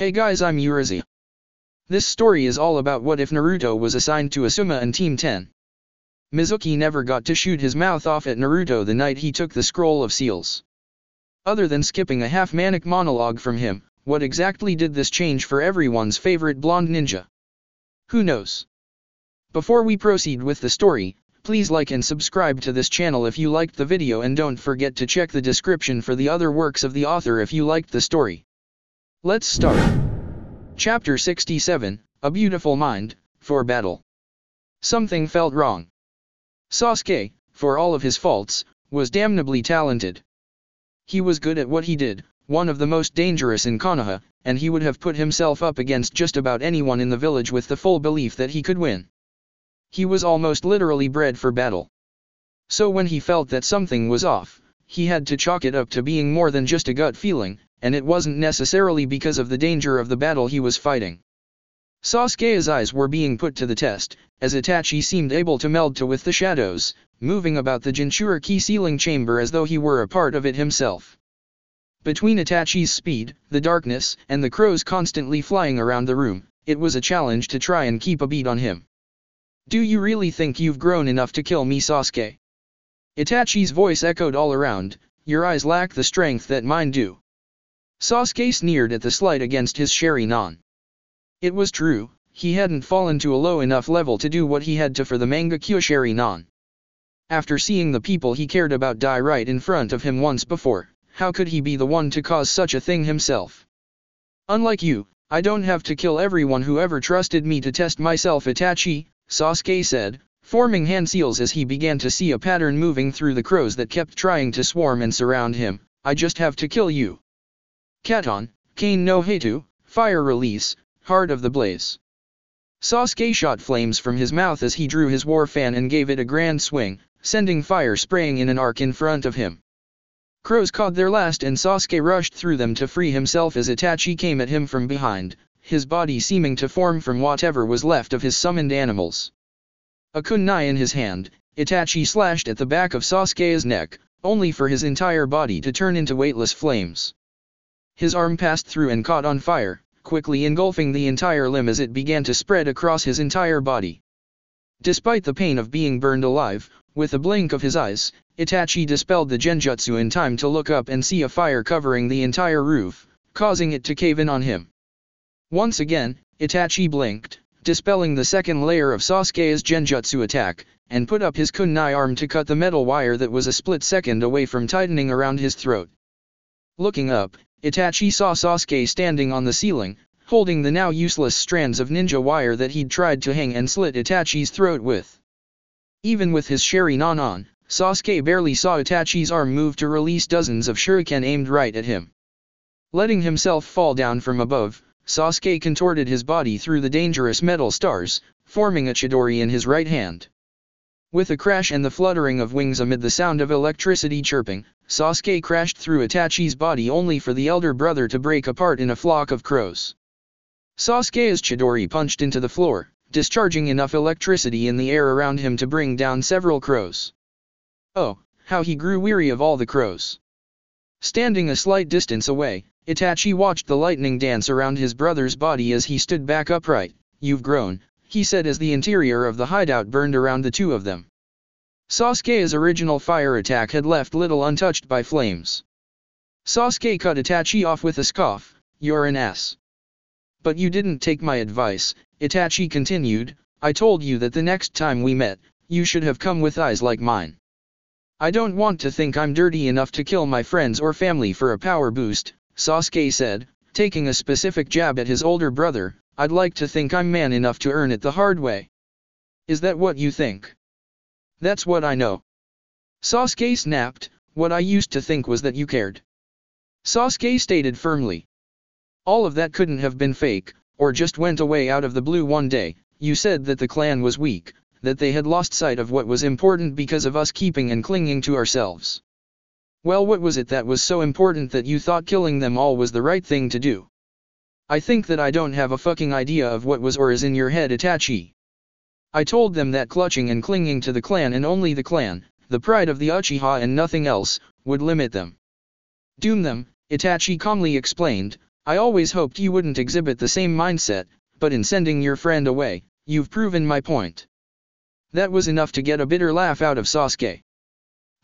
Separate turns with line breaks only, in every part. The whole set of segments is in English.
Hey guys, I'm Urizi. This story is all about what if Naruto was assigned to Asuma and Team 10. Mizuki never got to shoot his mouth off at Naruto the night he took the Scroll of Seals. Other than skipping a half-manic monologue from him, what exactly did this change for everyone's favorite blonde ninja? Who knows? Before we proceed with the story, please like and subscribe to this channel if you liked the video, and don't forget to check the description for the other works of the author if you liked the story. Let's start. Chapter 67, A Beautiful Mind, for Battle. Something felt wrong. Sasuke, for all of his faults, was damnably talented. He was good at what he did, one of the most dangerous in Konoha, and he would have put himself up against just about anyone in the village with the full belief that he could win. He was almost literally bred for battle. So when he felt that something was off, he had to chalk it up to being more than just a gut feeling, and it wasn't necessarily because of the danger of the battle he was fighting. Sasuke's eyes were being put to the test, as Itachi seemed able to meld with the shadows, moving about the Jinchuriki ceiling chamber as though he were a part of it himself. Between Itachi's speed, the darkness, and the crows constantly flying around the room, it was a challenge to try and keep a beat on him. "Do you really think you've grown enough to kill me, Sasuke?" Itachi's voice echoed all around. "Your eyes lack the strength that mine do." Sasuke sneered at the slight against his Sharingan. It was true, he hadn't fallen to a low enough level to do what he had to for the Mangekyo Sharingan. After seeing the people he cared about die right in front of him once before, how could he be the one to cause such a thing himself? "Unlike you, I don't have to kill everyone who ever trusted me to test myself, Itachi," Sasuke said, forming hand seals as he began to see a pattern moving through the crows that kept trying to swarm and surround him. "I just have to kill you." Katon, Kane no Heitu, fire release, heart of the blaze. Sasuke shot flames from his mouth as he drew his war fan and gave it a grand swing, sending fire spraying in an arc in front of him. Crows caught their last and Sasuke rushed through them to free himself as Itachi came at him from behind, his body seeming to form from whatever was left of his summoned animals. A kunai in his hand, Itachi slashed at the back of Sasuke's neck, only for his entire body to turn into weightless flames. His arm passed through and caught on fire, quickly engulfing the entire limb as it began to spread across his entire body. Despite the pain of being burned alive, with a blink of his eyes, Itachi dispelled the genjutsu in time to look up and see a fire covering the entire roof, causing it to cave in on him. Once again, Itachi blinked, dispelling the second layer of Sasuke's genjutsu attack, and put up his kunai arm to cut the metal wire that was a split second away from tightening around his throat. Looking up, Itachi saw Sasuke standing on the ceiling, holding the now useless strands of ninja wire that he'd tried to hang and slit Itachi's throat with. Even with his Sharingan on, Sasuke barely saw Itachi's arm move to release dozens of shuriken aimed right at him. Letting himself fall down from above, Sasuke contorted his body through the dangerous metal stars, forming a chidori in his right hand. With a crash and the fluttering of wings amid the sound of electricity chirping, Sasuke crashed through Itachi's body only for the elder brother to break apart in a flock of crows. Sasuke's chidori punched into the floor, discharging enough electricity in the air around him to bring down several crows. Oh, how he grew weary of all the crows. Standing a slight distance away, Itachi watched the lightning dance around his brother's body as he stood back upright. "You've grown," he said as the interior of the hideout burned around the two of them. Sasuke's original fire attack had left little untouched by flames. Sasuke cut Itachi off with a scoff. "You're an ass." "But you didn't take my advice," Itachi continued. "I told you that the next time we met, you should have come with eyes like mine. I don't want to think I'm dirty enough to kill my friends or family for a power boost," Sasuke said, taking a specific jab at his older brother. "I'd like to think I'm man enough to earn it the hard way." "Is that what you think?" "That's what I know." Sasuke snapped. "What I used to think was that you cared," Sasuke stated firmly. "All of that couldn't have been fake, or just went away out of the blue one day. You said that the clan was weak, that they had lost sight of what was important because of us keeping and clinging to ourselves. Well, what was it that was so important that you thought killing them all was the right thing to do?" "I think that I don't have a fucking idea of what was or is in your head, Itachi. I told them that clutching and clinging to the clan and only the clan, the pride of the Uchiha and nothing else, would limit them. Doom them," Itachi calmly explained. I always hoped you wouldn't exhibit the same mindset, but in sending your friend away, you've proven my point. That was enough to get a bitter laugh out of Sasuke.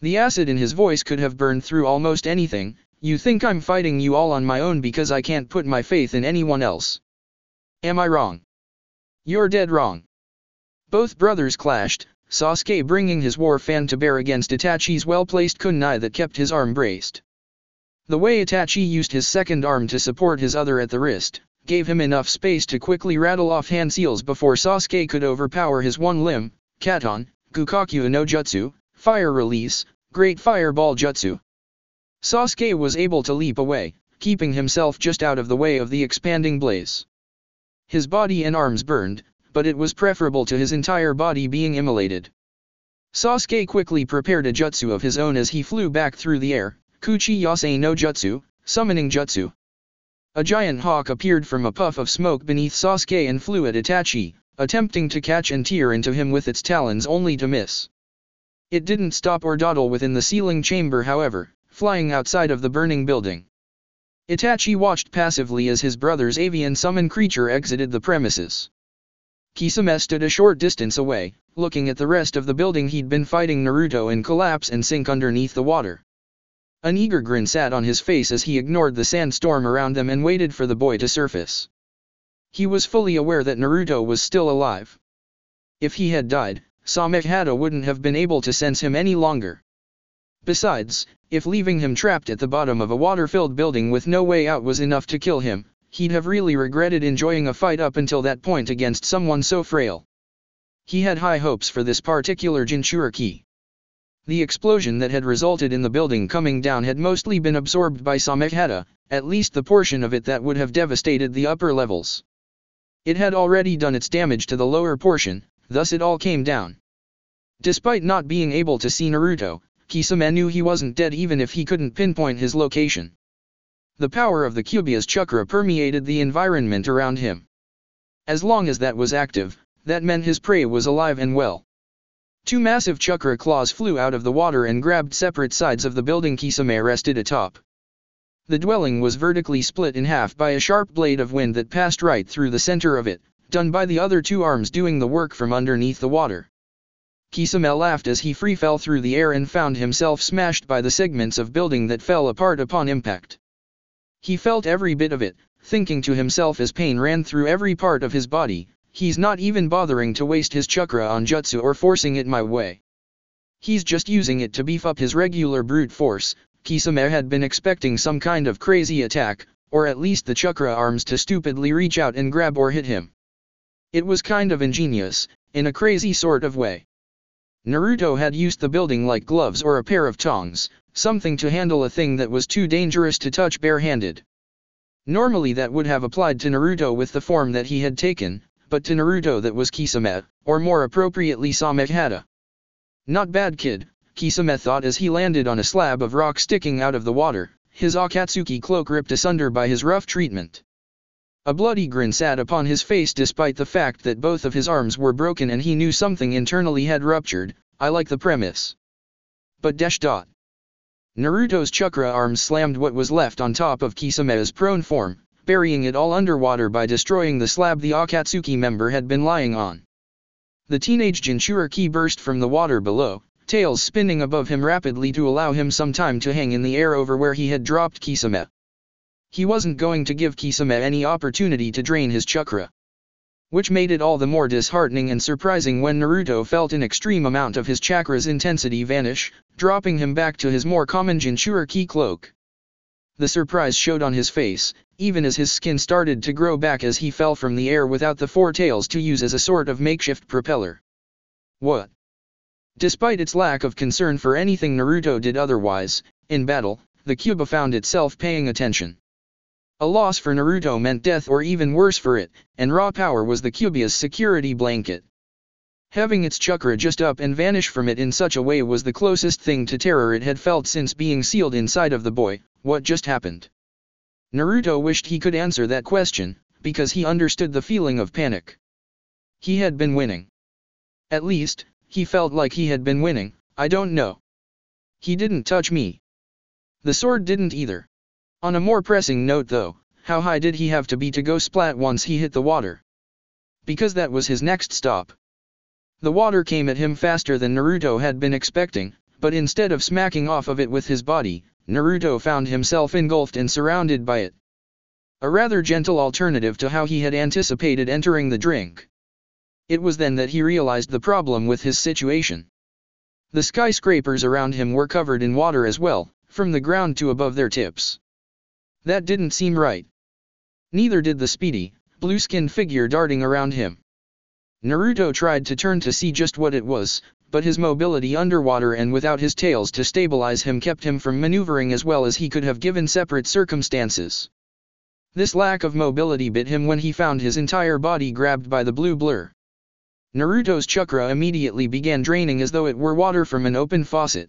The acid in his voice could have burned through almost anything. You think I'm fighting you all on my own because I can't put my faith in anyone else? Am I wrong? You're dead wrong. Both brothers clashed, Sasuke bringing his war fan to bear against Itachi's well-placed kunai that kept his arm braced. The way Itachi used his second arm to support his other at the wrist, gave him enough space to quickly rattle off hand seals before Sasuke could overpower his one limb, Katon, Gukaku no Jutsu, Fire Release, Great Fireball Jutsu. Sasuke was able to leap away, keeping himself just out of the way of the expanding blaze. His body and arms burned, but it was preferable to his entire body being immolated. Sasuke quickly prepared a jutsu of his own as he flew back through the air, Kuchi Yase no Jutsu, Summoning Jutsu. A giant hawk appeared from a puff of smoke beneath Sasuke and flew at Itachi, attempting to catch and tear into him with its talons only to miss. It didn't stop or dawdle within the sealing chamber however, flying outside of the burning building. Itachi watched passively as his brother's avian summon creature exited the premises. Kisame stood a short distance away, looking at the rest of the building he'd been fighting Naruto and collapse and sink underneath the water. An eager grin sat on his face as he ignored the sandstorm around them and waited for the boy to surface. He was fully aware that Naruto was still alive. If he had died, Samehada wouldn't have been able to sense him any longer. Besides, if leaving him trapped at the bottom of a water-filled building with no way out was enough to kill him, he'd have really regretted enjoying a fight up until that point against someone so frail. He had high hopes for this particular Jinchuriki. The explosion that had resulted in the building coming down had mostly been absorbed by Samehada, at least the portion of it that would have devastated the upper levels. It had already done its damage to the lower portion, thus it all came down. Despite not being able to see Naruto, Kisame knew he wasn't dead even if he couldn't pinpoint his location. The power of the Kyuubi's chakra permeated the environment around him. As long as that was active, that meant his prey was alive and well. Two massive chakra claws flew out of the water and grabbed separate sides of the building Kisame rested atop. The dwelling was vertically split in half by a sharp blade of wind that passed right through the center of it, done by the other two arms doing the work from underneath the water. Kisame laughed as he free fell through the air and found himself smashed by the segments of building that fell apart upon impact. He felt every bit of it, thinking to himself as pain ran through every part of his body, he's not even bothering to waste his chakra on jutsu or forcing it my way. He's just using it to beef up his regular brute force. Kisame had been expecting some kind of crazy attack, or at least the chakra arms to stupidly reach out and grab or hit him. It was kind of ingenious, in a crazy sort of way. Naruto had used the building like gloves or a pair of tongs, something to handle a thing that was too dangerous to touch barehanded. Normally that would have applied to Naruto with the form that he had taken, but to Naruto that was Kisame, or more appropriately Samehada. Not bad kid, Kisame thought as he landed on a slab of rock sticking out of the water, his Akatsuki cloak ripped asunder by his rough treatment. A bloody grin sat upon his face despite the fact that both of his arms were broken and he knew something internally had ruptured. I like the premise. But dash dot. Naruto's chakra arms slammed what was left on top of Kisame's prone form, burying it all underwater by destroying the slab the Akatsuki member had been lying on. The teenage Jinchuriki burst from the water below, tails spinning above him rapidly to allow him some time to hang in the air over where he had dropped Kisame. He wasn't going to give Kisame any opportunity to drain his chakra. Which made it all the more disheartening and surprising when Naruto felt an extreme amount of his chakra's intensity vanish, dropping him back to his more common Jinchuriki cloak. The surprise showed on his face, even as his skin started to grow back as he fell from the air without the four tails to use as a sort of makeshift propeller. What? Despite its lack of concern for anything Naruto did otherwise, in battle, the Kyuubi found itself paying attention. A loss for Naruto meant death or even worse for it, and raw power was the Kyuubi's security blanket. Having its chakra just up and vanish from it in such a way was the closest thing to terror it had felt since being sealed inside of the boy. What just happened? Naruto wished he could answer that question, because he understood the feeling of panic. He had been winning. At least, he felt like he had been winning. I don't know. He didn't touch me. The sword didn't either. On a more pressing note though, How high did he have to be to go splat once he hit the water? Because that was his next stop. The water came at him faster than Naruto had been expecting, but instead of smacking off of it with his body, Naruto found himself engulfed and surrounded by it. A rather gentle alternative to how he had anticipated entering the drink. It was then that he realized the problem with his situation. The skyscrapers around him were covered in water as well, from the ground to above their tips. That didn't seem right. Neither did the speedy, blue-skinned figure darting around him. Naruto tried to turn to see just what it was, but his mobility underwater and without his tails to stabilize him kept him from maneuvering as well as he could have given separate circumstances. This lack of mobility bit him when he found his entire body grabbed by the blue blur. Naruto's chakra immediately began draining as though it were water from an open faucet.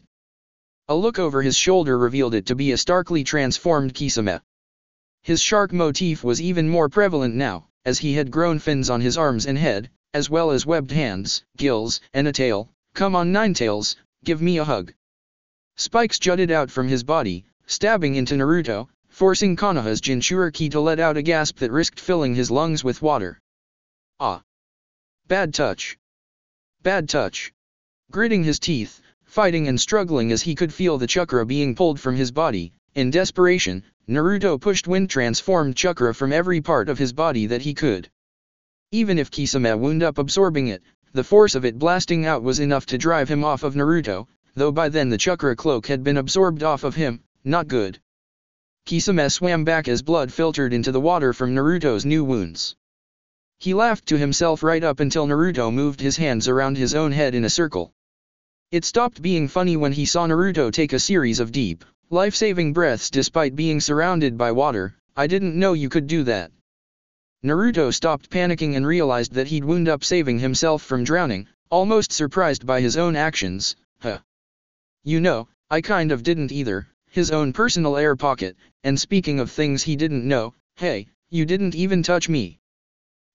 A look over his shoulder revealed it to be a starkly transformed Kisame. His shark motif was even more prevalent now, as he had grown fins on his arms and head, as well as webbed hands, gills, and a tail. Come on Ninetails, give me a hug. Spikes jutted out from his body, stabbing into Naruto, forcing Konoha's Jinchuriki to let out a gasp that risked filling his lungs with water. Ah! Bad touch. Bad touch. Gritting his teeth, fighting and struggling as he could feel the chakra being pulled from his body, in desperation, Naruto pushed wind-transformed chakra from every part of his body that he could. Even if Kisame wound up absorbing it, the force of it blasting out was enough to drive him off of Naruto, though by then the chakra cloak had been absorbed off of him. Not good. Kisame swam back as blood filtered into the water from Naruto's new wounds. He laughed to himself right up until Naruto moved his hands around his own head in a circle. It stopped being funny when he saw Naruto take a series of deep, life-saving breaths despite being surrounded by water. I didn't know you could do that. Naruto stopped panicking and realized that he'd wound up saving himself from drowning, almost surprised by his own actions. Huh. You know, I kind of didn't either. His own personal air pocket, and speaking of things he didn't know, hey, you didn't even touch me.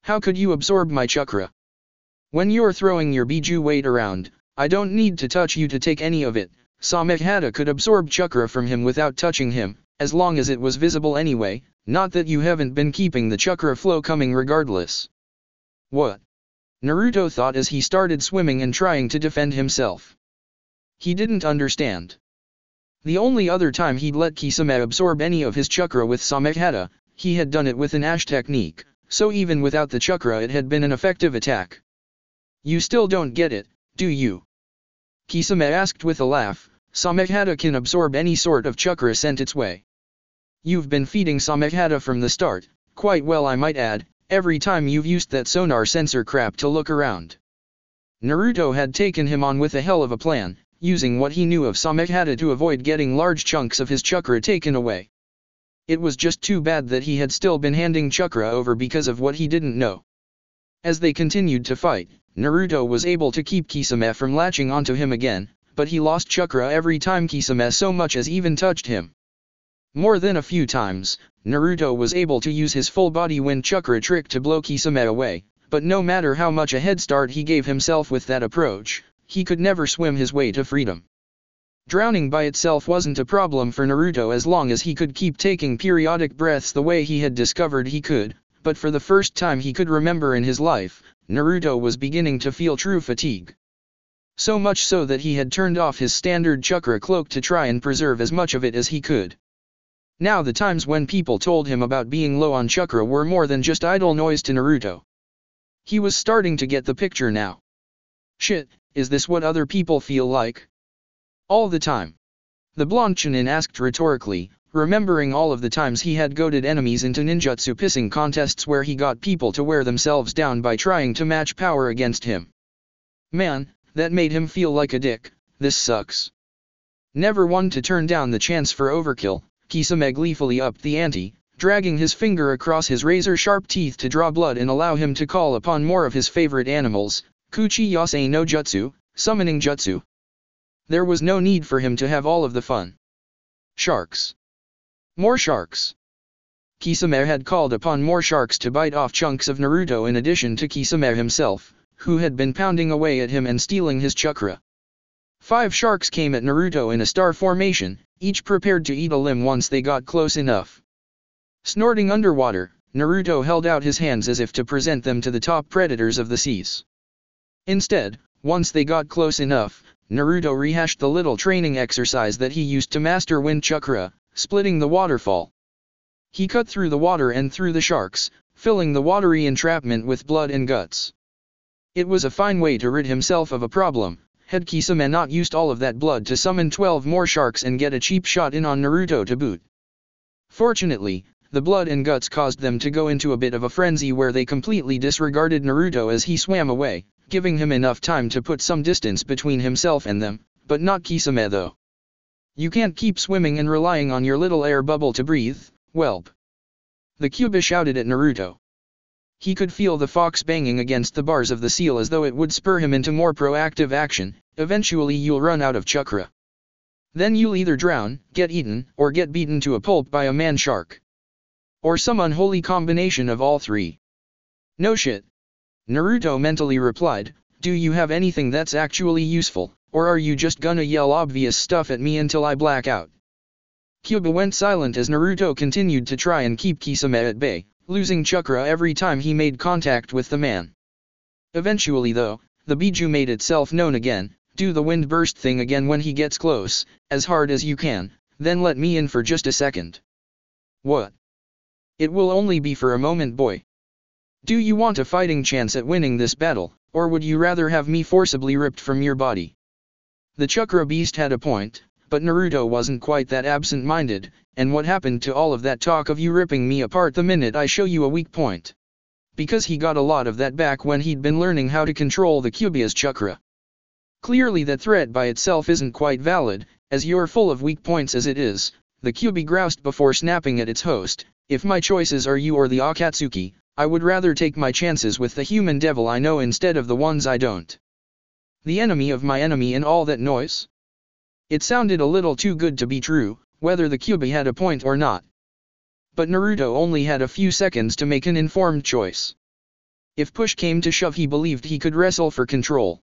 How could you absorb my chakra? When you're throwing your biju weight around, I don't need to touch you to take any of it. Samehada could absorb chakra from him without touching him, as long as it was visible anyway, not that you haven't been keeping the chakra flow coming regardless. What? Naruto thought as he started swimming and trying to defend himself. He didn't understand. The only other time he'd let Kisame absorb any of his chakra with Samehada, he had done it with an Ash technique, so even without the chakra it had been an effective attack. You still don't get it, do you? Kisame asked with a laugh. Samehada can absorb any sort of chakra sent its way. You've been feeding Samehada from the start, quite well I might add, every time you've used that sonar sensor crap to look around. Naruto had taken him on with a hell of a plan, using what he knew of Samehada to avoid getting large chunks of his chakra taken away. It was just too bad that he had still been handing chakra over because of what he didn't know. As they continued to fight, Naruto was able to keep Kisame from latching onto him again, but he lost chakra every time Kisame so much as even touched him. More than a few times, Naruto was able to use his full body wind chakra trick to blow Kisame away, but no matter how much a head start he gave himself with that approach, he could never swim his way to freedom. Drowning by itself wasn't a problem for Naruto as long as he could keep taking periodic breaths the way he had discovered he could, but for the first time he could remember in his life, Naruto was beginning to feel true fatigue. So much so that he had turned off his standard chakra cloak to try and preserve as much of it as he could. Now the times when people told him about being low on chakra were more than just idle noise to Naruto. He was starting to get the picture now. Shit, is this what other people feel like? All the time? The blonde Chunin asked rhetorically, remembering all of the times he had goaded enemies into ninjutsu pissing contests where he got people to wear themselves down by trying to match power against him. Man, that made him feel like a dick. This sucks. Never one to turn down the chance for overkill, Kisame gleefully upped the ante, dragging his finger across his razor-sharp teeth to draw blood and allow him to call upon more of his favorite animals, Kuchi Yasei no Jutsu, summoning jutsu. There was no need for him to have all of the fun. Sharks. More sharks. Kisame had called upon more sharks to bite off chunks of Naruto in addition to Kisame himself, who had been pounding away at him and stealing his chakra. 5 sharks came at Naruto in a star formation, each prepared to eat a limb once they got close enough. Snorting underwater, Naruto held out his hands as if to present them to the top predators of the seas. Instead, once they got close enough, Naruto rehashed the little training exercise that he used to master wind chakra, splitting the waterfall. He cut through the water and through the sharks, filling the watery entrapment with blood and guts. It was a fine way to rid himself of a problem. Had Kisame not used all of that blood to summon 12 more sharks and get a cheap shot in on Naruto to boot. Fortunately, the blood and guts caused them to go into a bit of a frenzy where they completely disregarded Naruto as he swam away, giving him enough time to put some distance between himself and them, but not Kisame though. You can't keep swimming and relying on your little air bubble to breathe, whelp. The Kyuubi shouted at Naruto. He could feel the fox banging against the bars of the seal as though it would spur him into more proactive action. Eventually you'll run out of chakra. Then you'll either drown, get eaten, or get beaten to a pulp by a man-shark. Or some unholy combination of all three. No shit. Naruto mentally replied, do you have anything that's actually useful, or are you just gonna yell obvious stuff at me until I black out? Kyuubi went silent as Naruto continued to try and keep Kisame at bay, losing chakra every time he made contact with the man. Eventually though, the Biju made itself known again. Do the wind burst thing again when he gets close, as hard as you can, then let me in for just a second. What? It will only be for a moment, boy. Do you want a fighting chance at winning this battle, or would you rather have me forcibly ripped from your body? The chakra beast had a point, but Naruto wasn't quite that absent-minded, and what happened to all of that talk of you ripping me apart the minute I show you a weak point? Because he got a lot of that back when he'd been learning how to control the Kyuubi's chakra. Clearly that threat by itself isn't quite valid, as you're full of weak points as it is, the Kyuubi groused before snapping at its host. If my choices are you or the Akatsuki, I would rather take my chances with the human devil I know instead of the ones I don't. The enemy of my enemy and all that noise? It sounded a little too good to be true, whether the Kyuubi had a point or not. But Naruto only had a few seconds to make an informed choice. If push came to shove, he believed he could wrestle for control.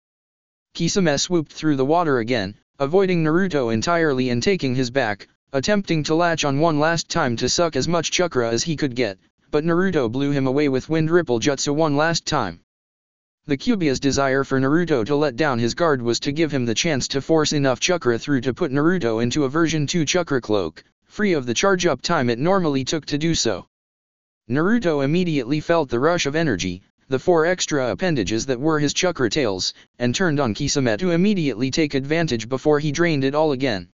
Kisame swooped through the water again, avoiding Naruto entirely and taking his back, attempting to latch on one last time to suck as much chakra as he could get, but Naruto blew him away with Wind Ripple Jutsu one last time. The Kyuubi's desire for Naruto to let down his guard was to give him the chance to force enough chakra through to put Naruto into a version 2 chakra cloak, free of the charge-up time it normally took to do so. Naruto immediately felt the rush of energy, the 4 extra appendages that were his chakra tails, and turned on Kisame to immediately take advantage before he drained it all again.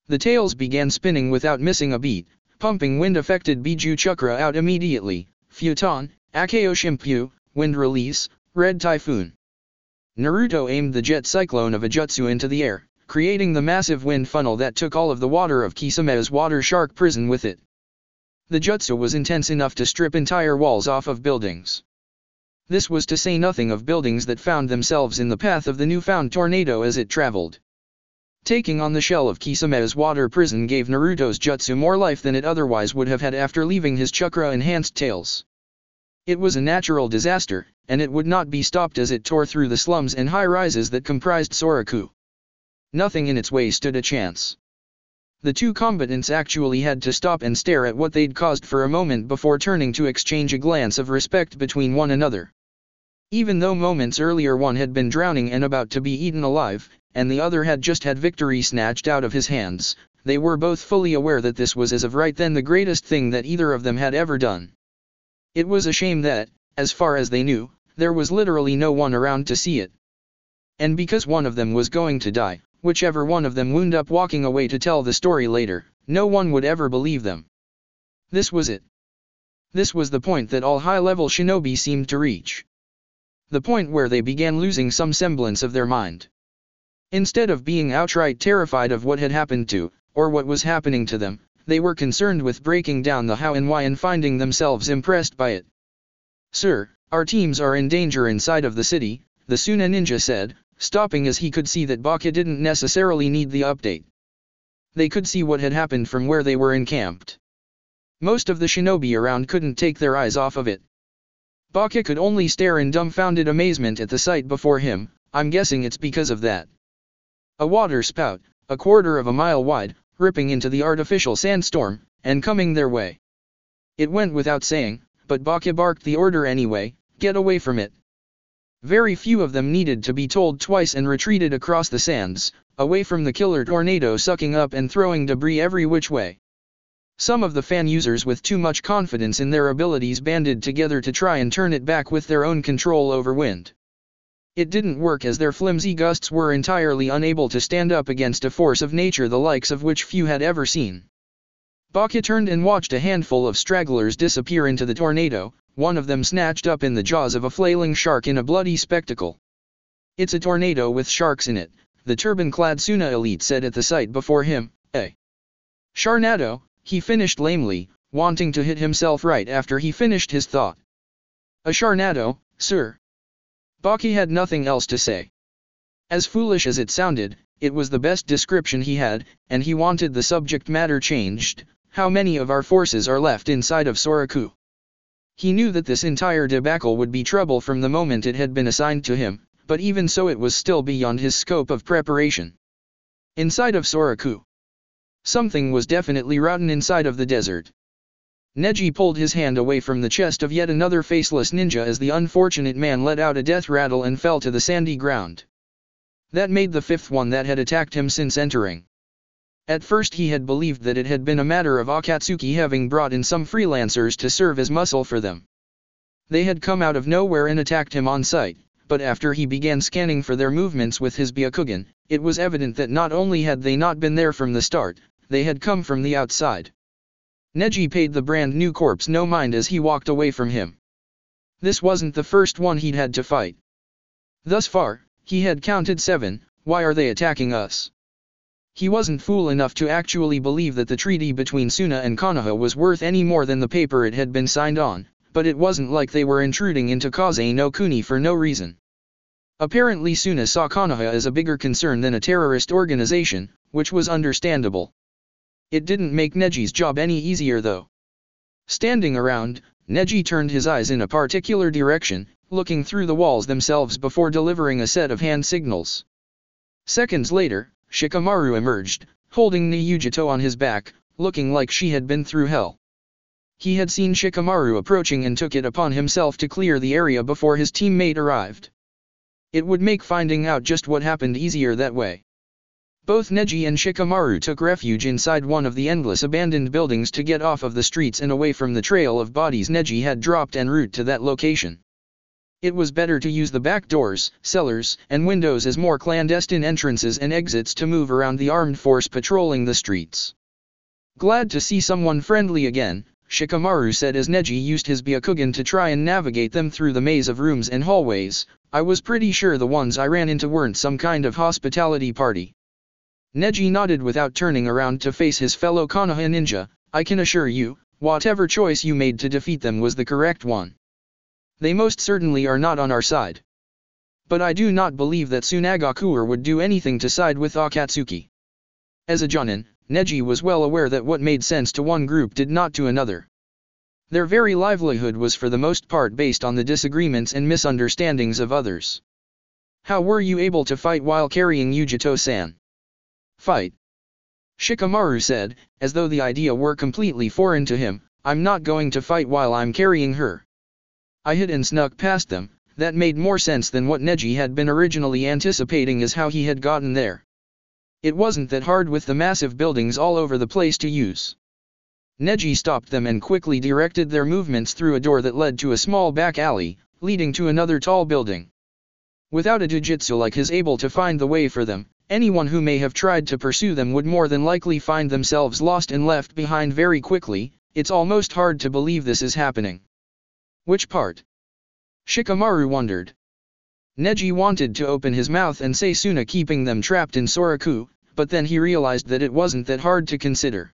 The tails began spinning without missing a beat, pumping wind-affected Biju chakra out immediately. Futon, Akeo Shimpyu, Wind Release, Red Typhoon. Naruto aimed the jet cyclone of a jutsu into the air, creating the massive wind funnel that took all of the water of Kisame's water shark prison with it. The jutsu was intense enough to strip entire walls off of buildings. This was to say nothing of buildings that found themselves in the path of the newfound tornado as it traveled. Taking on the shell of Kisame's water prison gave Naruto's jutsu more life than it otherwise would have had after leaving his chakra-enhanced tails. It was a natural disaster, and it would not be stopped as it tore through the slums and high-rises that comprised Soraku. Nothing in its way stood a chance. The two combatants actually had to stop and stare at what they'd caused for a moment before turning to exchange a glance of respect between one another. Even though moments earlier one had been drowning and about to be eaten alive, and the other had just had victory snatched out of his hands, they were both fully aware that this was as of right then the greatest thing that either of them had ever done. It was a shame that, as far as they knew, there was literally no one around to see it. And because one of them was going to die, whichever one of them wound up walking away to tell the story later, no one would ever believe them. This was it. This was the point that all high-level shinobi seemed to reach. The point where they began losing some semblance of their mind. Instead of being outright terrified of what had happened to, or what was happening to them, they were concerned with breaking down the how and why and finding themselves impressed by it. "Sir, our teams are in danger inside of the city," the Suna ninja said, stopping as he could see that Baka didn't necessarily need the update. They could see what had happened from where they were encamped. Most of the shinobi around couldn't take their eyes off of it. Baka could only stare in dumbfounded amazement at the sight before him. "I'm guessing it's because of that." A water spout, a quarter of a mile wide, ripping into the artificial sandstorm, and coming their way. It went without saying, but Baka barked the order anyway, get away from it. Very few of them needed to be told twice and retreated across the sands, away from the killer tornado sucking up and throwing debris every which way. Some of the fan users with too much confidence in their abilities banded together to try and turn it back with their own control over wind. It didn't work as their flimsy gusts were entirely unable to stand up against a force of nature the likes of which few had ever seen. Baka turned and watched a handful of stragglers disappear into the tornado, one of them snatched up in the jaws of a flailing shark in a bloody spectacle. It's a tornado with sharks in it, the turban-clad Suna elite said at the sight before him, a Sharnado, he finished lamely, wanting to hit himself right after he finished his thought. A Sharnado, sir. Baki had nothing else to say. As foolish as it sounded, it was the best description he had, and he wanted the subject matter changed. How many of our forces are left inside of Soraku? He knew that this entire debacle would be trouble from the moment it had been assigned to him, but even so it was still beyond his scope of preparation. Inside of Soraku. Something was definitely rotten inside of the desert. Neji pulled his hand away from the chest of yet another faceless ninja as the unfortunate man let out a death rattle and fell to the sandy ground. That made the fifth one that had attacked him since entering. At first he had believed that it had been a matter of Akatsuki having brought in some freelancers to serve as muscle for them. They had come out of nowhere and attacked him on sight, but after he began scanning for their movements with his Byakugan, it was evident that not only had they not been there from the start, they had come from the outside. Neji paid the brand new corpse no mind as he walked away from him. This wasn't the first one he'd had to fight. Thus far, he had counted 7, why are they attacking us? He wasn't fool enough to actually believe that the treaty between Suna and Konoha was worth any more than the paper it had been signed on, but it wasn't like they were intruding into Kaze no Kuni for no reason. Apparently Suna saw Konoha as a bigger concern than a terrorist organization, which was understandable. It didn't make Neji's job any easier though. Standing around, Neji turned his eyes in a particular direction, looking through the walls themselves before delivering a set of hand signals. Seconds later, Shikamaru emerged, holding Niyujito on his back, looking like she had been through hell. He had seen Shikamaru approaching and took it upon himself to clear the area before his teammate arrived. It would make finding out just what happened easier that way. Both Neji and Shikamaru took refuge inside one of the endless abandoned buildings to get off of the streets and away from the trail of bodies Neji had dropped en route to that location. It was better to use the back doors, cellars, and windows as more clandestine entrances and exits to move around the armed force patrolling the streets. Glad to see someone friendly again, Shikamaru said as Neji used his Byakugan to try and navigate them through the maze of rooms and hallways. I was pretty sure the ones I ran into weren't some kind of hospitality party. Neji nodded without turning around to face his fellow Konoha ninja. I can assure you, whatever choice you made to defeat them was the correct one. They most certainly are not on our side. But I do not believe that Tsunagakuer would do anything to side with Akatsuki. As a Jonin, Neji was well aware that what made sense to one group did not to another. Their very livelihood was for the most part based on the disagreements and misunderstandings of others. How were you able to fight while carrying Yujito-san? Fight. Shikamaru said, as though the idea were completely foreign to him. I'm not going to fight while I'm carrying her. I hid and snuck past them. That made more sense than what Neji had been originally anticipating as how he had gotten there. It wasn't that hard with the massive buildings all over the place to use. Neji stopped them and quickly directed their movements through a door that led to a small back alley, leading to another tall building. Without a jujutsu like his able to find the way for them, anyone who may have tried to pursue them would more than likely find themselves lost and left behind very quickly. It's almost hard to believe this is happening. Which part? Shikamaru wondered. Neji wanted to open his mouth and say Suna keeping them trapped in Soraku, but then he realized that it wasn't that hard to consider.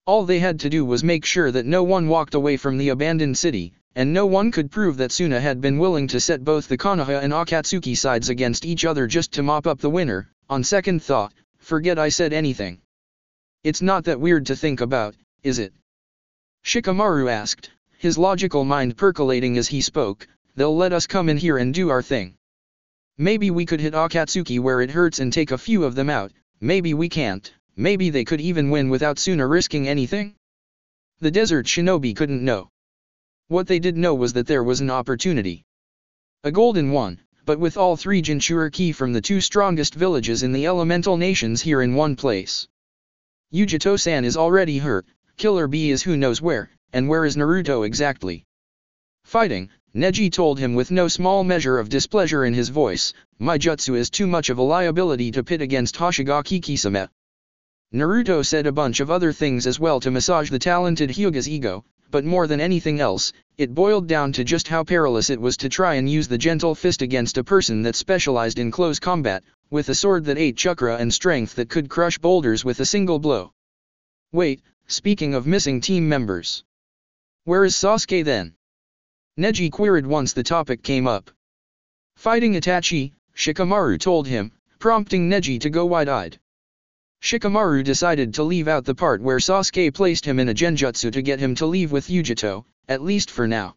All they had to do was make sure that no one walked away from the abandoned city, and no one could prove that Suna had been willing to set both the Konoha and Akatsuki sides against each other just to mop up the winner. On second thought, forget I said anything. It's not that weird to think about, is it? Shikamaru asked, his logical mind percolating as he spoke. They'll let us come in here and do our thing. Maybe we could hit Akatsuki where it hurts and take a few of them out, maybe we can't, maybe they could even win without Suna risking anything. The desert shinobi couldn't know. What they did know was that there was an opportunity. A golden one, but with all three Jinchuriki from the two strongest villages in the elemental nations here in one place. Yujito-san is already hurt, Killer Bee is who knows where, and where is Naruto exactly? Fighting, Neji told him with no small measure of displeasure in his voice, my jutsu is too much of a liability to pit against Hoshigaki Kisame. Naruto said a bunch of other things as well to massage the talented Hyuga's ego, but more than anything else, it boiled down to just how perilous it was to try and use the gentle fist against a person that specialized in close combat, with a sword that ate chakra and strength that could crush boulders with a single blow. Wait, speaking of missing team members. Where is Sasuke then? Neji queried once the topic came up. Fighting Itachi, Shikamaru told him, prompting Neji to go wide-eyed. Shikamaru decided to leave out the part where Sasuke placed him in a genjutsu to get him to leave with Yujito, at least for now.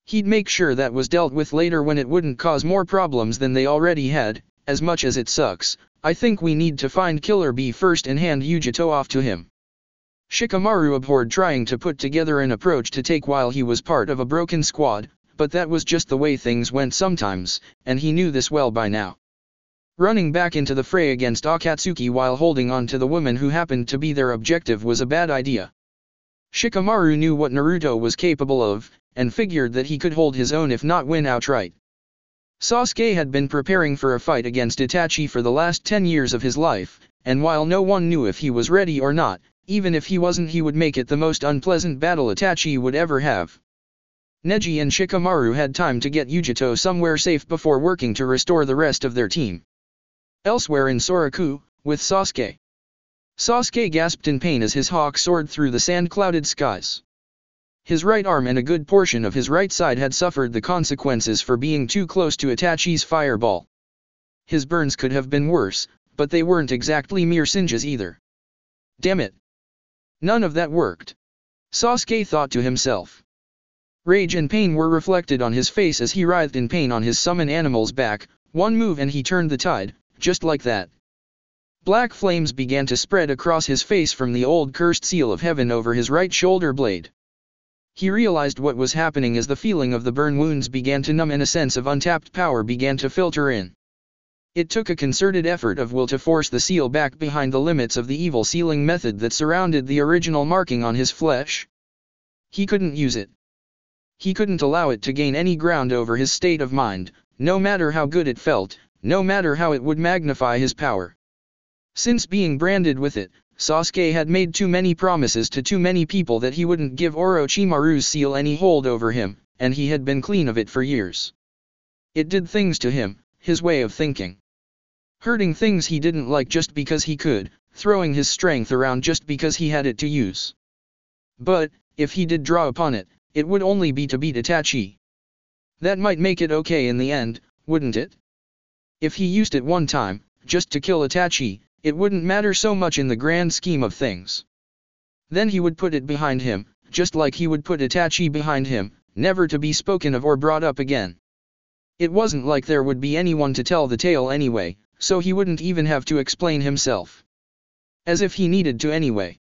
He'd make sure that was dealt with later when it wouldn't cause more problems than they already had. As much as it sucks, I think we need to find Killer Bee first and hand Yujito off to him. Shikamaru abhorred trying to put together an approach to take while he was part of a broken squad, but that was just the way things went sometimes, and he knew this well by now. Running back into the fray against Akatsuki while holding on to the woman who happened to be their objective was a bad idea. Shikamaru knew what Naruto was capable of, and figured that he could hold his own if not win outright. Sasuke had been preparing for a fight against Itachi for the last 10 years of his life, and while no one knew if he was ready or not, even if he wasn't, he would make it the most unpleasant battle Itachi would ever have. Neji and Shikamaru had time to get Yujito somewhere safe before working to restore the rest of their team. Elsewhere in Soraku, with Sasuke. Sasuke gasped in pain as his hawk soared through the sand-clouded skies. His right arm and a good portion of his right side had suffered the consequences for being too close to Itachi's fireball. His burns could have been worse, but they weren't exactly mere singes either. Damn it! None of that worked. Sasuke thought to himself. Rage and pain were reflected on his face as he writhed in pain on his summon animal's back. One move and he turned the tide, just like that. Black flames began to spread across his face from the old cursed seal of heaven over his right shoulder blade. He realized what was happening as the feeling of the burn wounds began to numb and a sense of untapped power began to filter in. It took a concerted effort of will to force the seal back behind the limits of the evil sealing method that surrounded the original marking on his flesh. He couldn't use it. He couldn't allow it to gain any ground over his state of mind, no matter how good it felt, no matter how it would magnify his power. Since being branded with it, Sasuke had made too many promises to too many people that he wouldn't give Orochimaru's seal any hold over him, and he had been clean of it for years. It did things to him, his way of thinking. Hurting things he didn't like just because he could, throwing his strength around just because he had it to use. But, if he did draw upon it, it would only be to beat Itachi. That might make it okay in the end, wouldn't it? If he used it one time, just to kill Itachi, it wouldn't matter so much in the grand scheme of things. Then he would put it behind him, just like he would put Itachi behind him, never to be spoken of or brought up again. It wasn't like there would be anyone to tell the tale anyway, so he wouldn't even have to explain himself. As if he needed to anyway.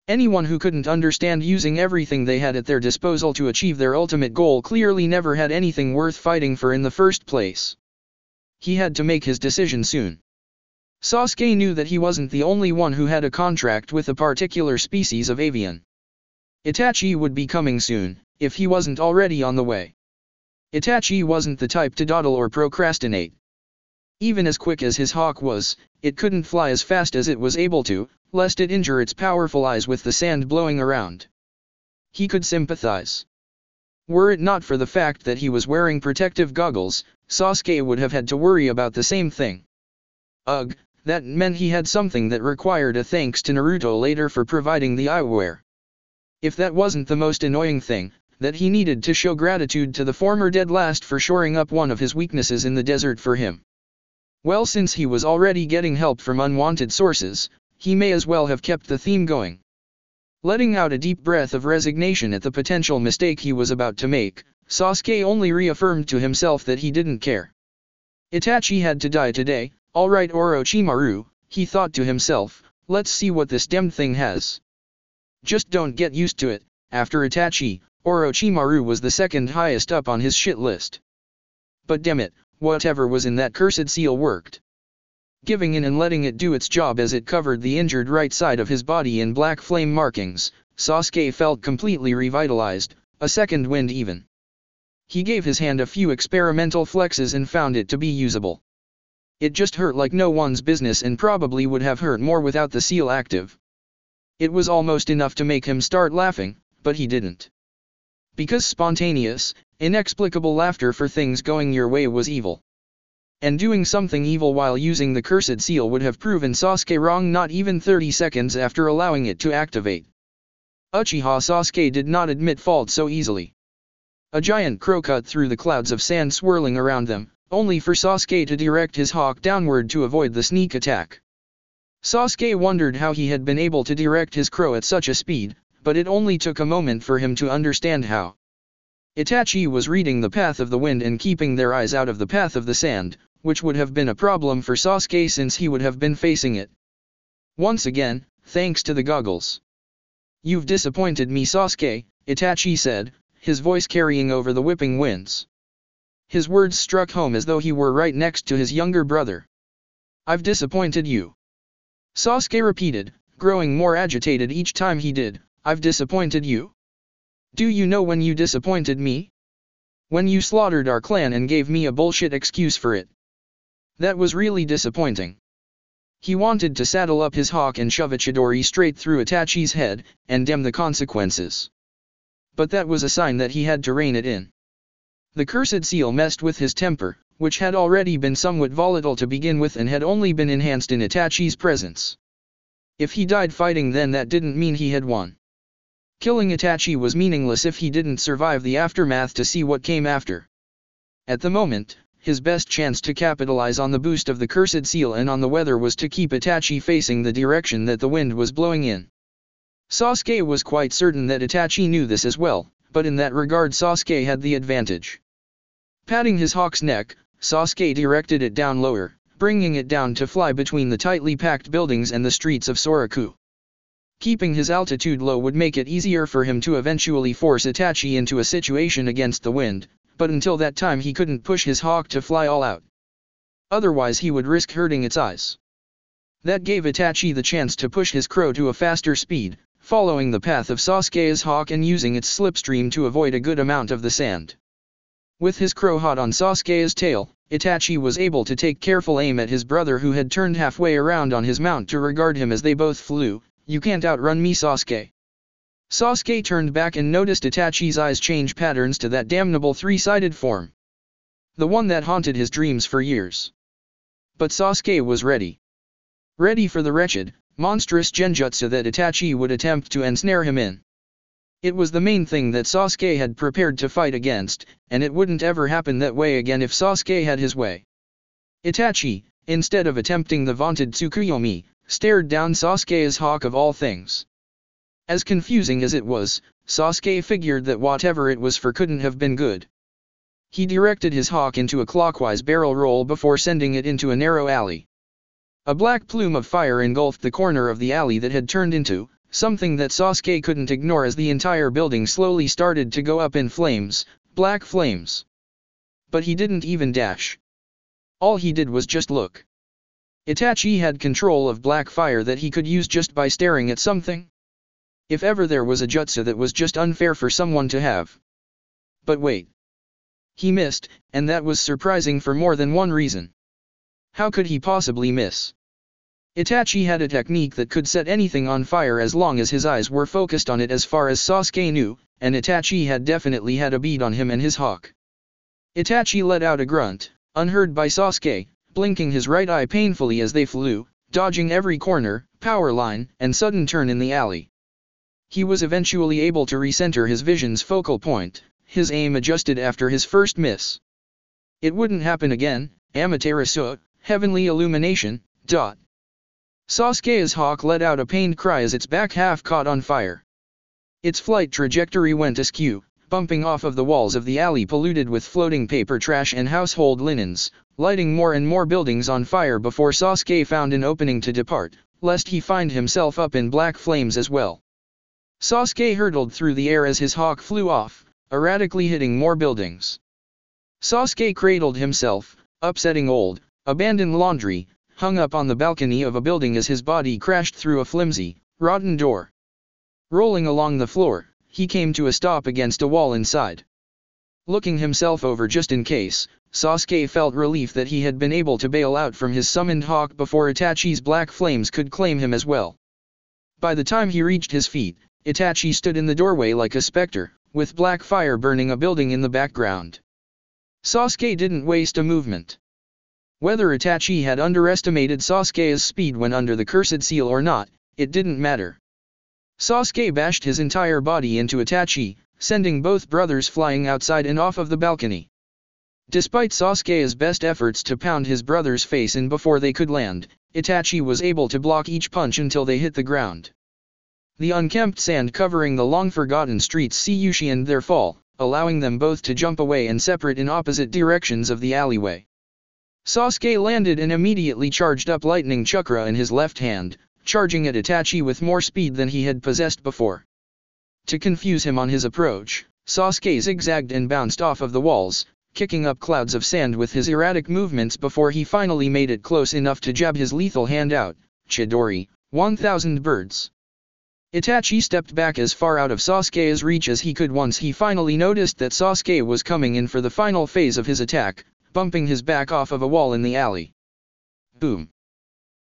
Anyone who couldn't understand using everything they had at their disposal to achieve their ultimate goal clearly never had anything worth fighting for in the first place. He had to make his decision soon. Sasuke knew that he wasn't the only one who had a contract with a particular species of avian. Itachi would be coming soon, if he wasn't already on the way. Itachi wasn't the type to dawdle or procrastinate. Even as quick as his hawk was, it couldn't fly as fast as it was able to, lest it injure its powerful eyes with the sand blowing around. He could sympathize. Were it not for the fact that he was wearing protective goggles, Sasuke would have had to worry about the same thing. Ugh, that meant he had something that required a thanks to Naruto later for providing the eyewear. If that wasn't the most annoying thing, that he needed to show gratitude to the former dead last for shoring up one of his weaknesses in the desert for him. Well, since he was already getting help from unwanted sources, he may as well have kept the theme going. Letting out a deep breath of resignation at the potential mistake he was about to make, Sasuke only reaffirmed to himself that he didn't care. Itachi had to die today, alright Orochimaru, he thought to himself, let's see what this damned thing has. Just don't get used to it. After Itachi, Orochimaru was the second highest up on his shit list. But damn it, whatever was in that cursed seal worked. Giving in and letting it do its job as it covered the injured right side of his body in black flame markings, Sasuke felt completely revitalized, a second wind even. He gave his hand a few experimental flexes and found it to be usable. It just hurt like no one's business and probably would have hurt more without the seal active. It was almost enough to make him start laughing, but he didn't. Because spontaneous, inexplicable laughter for things going your way was evil. And doing something evil while using the cursed seal would have proven Sasuke wrong not even 30 seconds after allowing it to activate. Uchiha Sasuke did not admit fault so easily. A giant crow cut through the clouds of sand swirling around them, only for Sasuke to direct his hawk downward to avoid the sneak attack. Sasuke wondered how he had been able to direct his crow at such a speed, but it only took a moment for him to understand how. Itachi was reading the path of the wind and keeping their eyes out of the path of the sand, which would have been a problem for Sasuke since he would have been facing it. Once again, thanks to the goggles. You've disappointed me, Sasuke, Itachi said, his voice carrying over the whipping winds. His words struck home as though he were right next to his younger brother. I've disappointed you. Sasuke repeated, growing more agitated each time he did, I've disappointed you? Do you know when you disappointed me? When you slaughtered our clan and gave me a bullshit excuse for it. That was really disappointing. He wanted to saddle up his hawk and shove a Chidori straight through Itachi's head, and damn the consequences. But that was a sign that he had to rein it in. The cursed seal messed with his temper, which had already been somewhat volatile to begin with and had only been enhanced in Itachi's presence. If he died fighting, then that didn't mean he had won. Killing Itachi was meaningless if he didn't survive the aftermath to see what came after. At the moment, his best chance to capitalize on the boost of the cursed seal and on the weather was to keep Itachi facing the direction that the wind was blowing in. Sasuke was quite certain that Itachi knew this as well, but in that regard Sasuke had the advantage. Patting his hawk's neck, Sasuke directed it down lower, bringing it down to fly between the tightly packed buildings and the streets of Soraku. Keeping his altitude low would make it easier for him to eventually force Itachi into a situation against the wind, but until that time he couldn't push his hawk to fly all out. Otherwise he would risk hurting its eyes. That gave Itachi the chance to push his crow to a faster speed, following the path of Sasuke's hawk and using its slipstream to avoid a good amount of the sand. With his crow hot on Sasuke's tail, Itachi was able to take careful aim at his brother who had turned halfway around on his mount to regard him as they both flew. You can't outrun me, Sasuke. Sasuke turned back and noticed Itachi's eyes change patterns to that damnable three-sided form. The one that haunted his dreams for years. But Sasuke was ready. Ready for the wretched, monstrous genjutsu that Itachi would attempt to ensnare him in. It was the main thing that Sasuke had prepared to fight against, and it wouldn't ever happen that way again if Sasuke had his way. Itachi, instead of attempting the vaunted Tsukuyomi, stared down Sasuke's hawk of all things. As confusing as it was, Sasuke figured that whatever it was for couldn't have been good. He directed his hawk into a clockwise barrel roll before sending it into a narrow alley. A black plume of fire engulfed the corner of the alley that had turned into something that Sasuke couldn't ignore as the entire building slowly started to go up in flames, black flames. But he didn't even dash. All he did was just look. Itachi had control of black fire that he could use just by staring at something. If ever there was a jutsu that was just unfair for someone to have. But wait. He missed, and that was surprising for more than one reason. How could he possibly miss? Itachi had a technique that could set anything on fire as long as his eyes were focused on it as far as Sasuke knew, and Itachi had definitely had a bead on him and his hawk. Itachi let out a grunt, unheard by Sasuke, blinking his right eye painfully as they flew, dodging every corner, power line, and sudden turn in the alley. He was eventually able to recenter his vision's focal point, his aim adjusted after his first miss. It wouldn't happen again, Amaterasu, heavenly illumination, ... Sasuke's hawk let out a pained cry as its back half caught on fire. Its flight trajectory went askew, bumping off of the walls of the alley polluted with floating paper trash and household linens, lighting more and more buildings on fire before Sasuke found an opening to depart, lest he find himself up in black flames as well. Sasuke hurtled through the air as his hawk flew off, erratically hitting more buildings. Sasuke cradled himself, upsetting old, abandoned laundry, hung up on the balcony of a building as his body crashed through a flimsy, rotten door. Rolling along the floor, he came to a stop against a wall inside. Looking himself over just in case, Sasuke felt relief that he had been able to bail out from his summoned hawk before Itachi's black flames could claim him as well. By the time he reached his feet, Itachi stood in the doorway like a specter, with black fire burning a building in the background. Sasuke didn't waste a movement. Whether Itachi had underestimated Sasuke's speed when under the cursed seal or not, it didn't matter. Sasuke bashed his entire body into Itachi, sending both brothers flying outside and off of the balcony. Despite Sasuke's best efforts to pound his brother's face in before they could land, Itachi was able to block each punch until they hit the ground. The unkempt sand covering the long-forgotten streets cushioned their fall, allowing them both to jump away and separate in opposite directions of the alleyway. Sasuke landed and immediately charged up lightning chakra in his left hand, charging at Itachi with more speed than he had possessed before. To confuse him on his approach, Sasuke zigzagged and bounced off of the walls, kicking up clouds of sand with his erratic movements before he finally made it close enough to jab his lethal hand out. Chidori, 1000 birds. Itachi stepped back as far out of Sasuke's reach as he could once he finally noticed that Sasuke was coming in for the final phase of his attack, bumping his back off of a wall in the alley. Boom.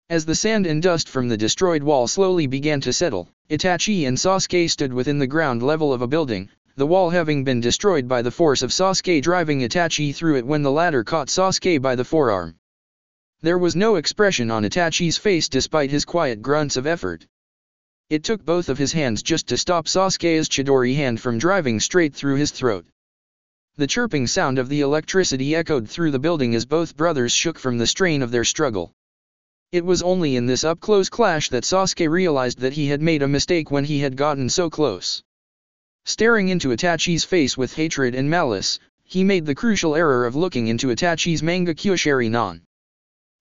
As the sand and dust from the destroyed wall slowly began to settle, Itachi and Sasuke stood within the ground level of a building, the wall having been destroyed by the force of Sasuke driving Itachi through it when the latter caught Sasuke by the forearm. There was no expression on Itachi's face despite his quiet grunts of effort. It took both of his hands just to stop Sasuke's Chidori hand from driving straight through his throat. The chirping sound of the electricity echoed through the building as both brothers shook from the strain of their struggle. It was only in this up-close clash that Sasuke realized that he had made a mistake when he had gotten so close. Staring into Itachi's face with hatred and malice, he made the crucial error of looking into Itachi's manga Kyushari Nan.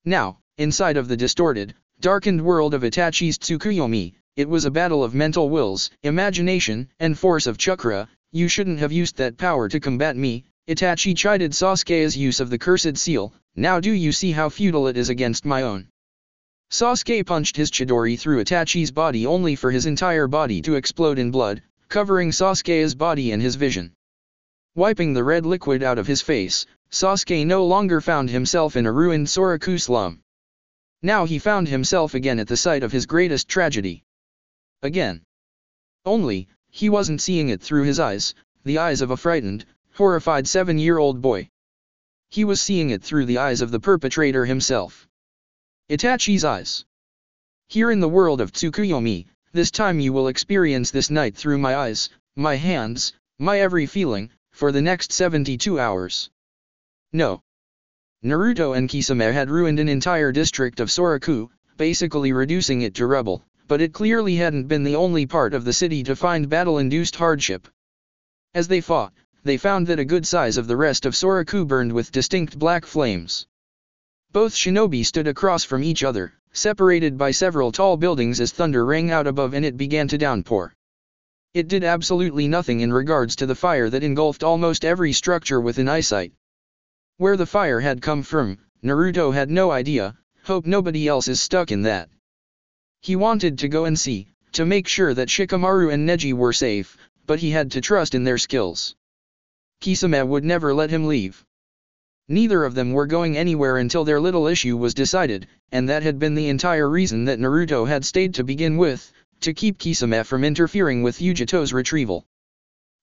Now, inside of the distorted, darkened world of Itachi's Tsukuyomi, it was a battle of mental wills, imagination, and force of chakra. You shouldn't have used that power to combat me, Itachi chided Sasuke's use of the cursed seal. Now do you see how futile it is against my own? Sasuke punched his Chidori through Itachi's body only for his entire body to explode in blood, covering Sasuke's body and his vision. Wiping the red liquid out of his face, Sasuke no longer found himself in a ruined Soraku slum. Now he found himself again at the site of his greatest tragedy. Again. Only, he wasn't seeing it through his eyes, the eyes of a frightened, horrified 7-year-old boy. He was seeing it through the eyes of the perpetrator himself. Itachi's eyes. Here in the world of Tsukuyomi, this time you will experience this night through my eyes, my hands, my every feeling, for the next 72 hours. No. Naruto and Kisame had ruined an entire district of Soraku, basically reducing it to rubble, but it clearly hadn't been the only part of the city to find battle-induced hardship. As they fought, they found that a good size of the rest of Soraku burned with distinct black flames. Both shinobi stood across from each other, separated by several tall buildings as thunder rang out above and it began to downpour. It did absolutely nothing in regards to the fire that engulfed almost every structure within eyesight. Where the fire had come from, Naruto had no idea, hope nobody else is stuck in that. He wanted to go and see, to make sure that Shikamaru and Neji were safe, but he had to trust in their skills. Kisame would never let him leave. Neither of them were going anywhere until their little issue was decided, and that had been the entire reason that Naruto had stayed to begin with, to keep Kisame from interfering with Yugito's retrieval.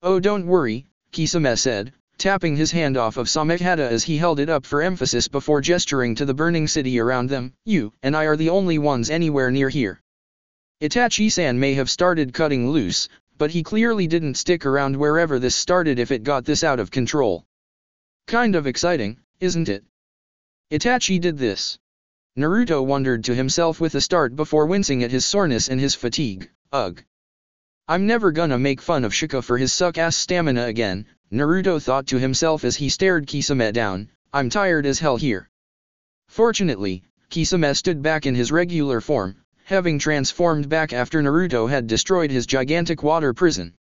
Oh, don't worry, Kisame said, tapping his hand off of Samehada as he held it up for emphasis before gesturing to the burning city around them. You and I are the only ones anywhere near here. Itachi-san may have started cutting loose, but he clearly didn't stick around wherever this started if it got this out of control. Kind of exciting, isn't it? Itachi did this. Naruto wondered to himself with a start before wincing at his soreness and his fatigue. Ugh. I'm never gonna make fun of Shika for his suck-ass stamina again, Naruto thought to himself as he stared Kisame down. I'm tired as hell here. Fortunately, Kisame stood back in his regular form, having transformed back after Naruto had destroyed his gigantic water prison.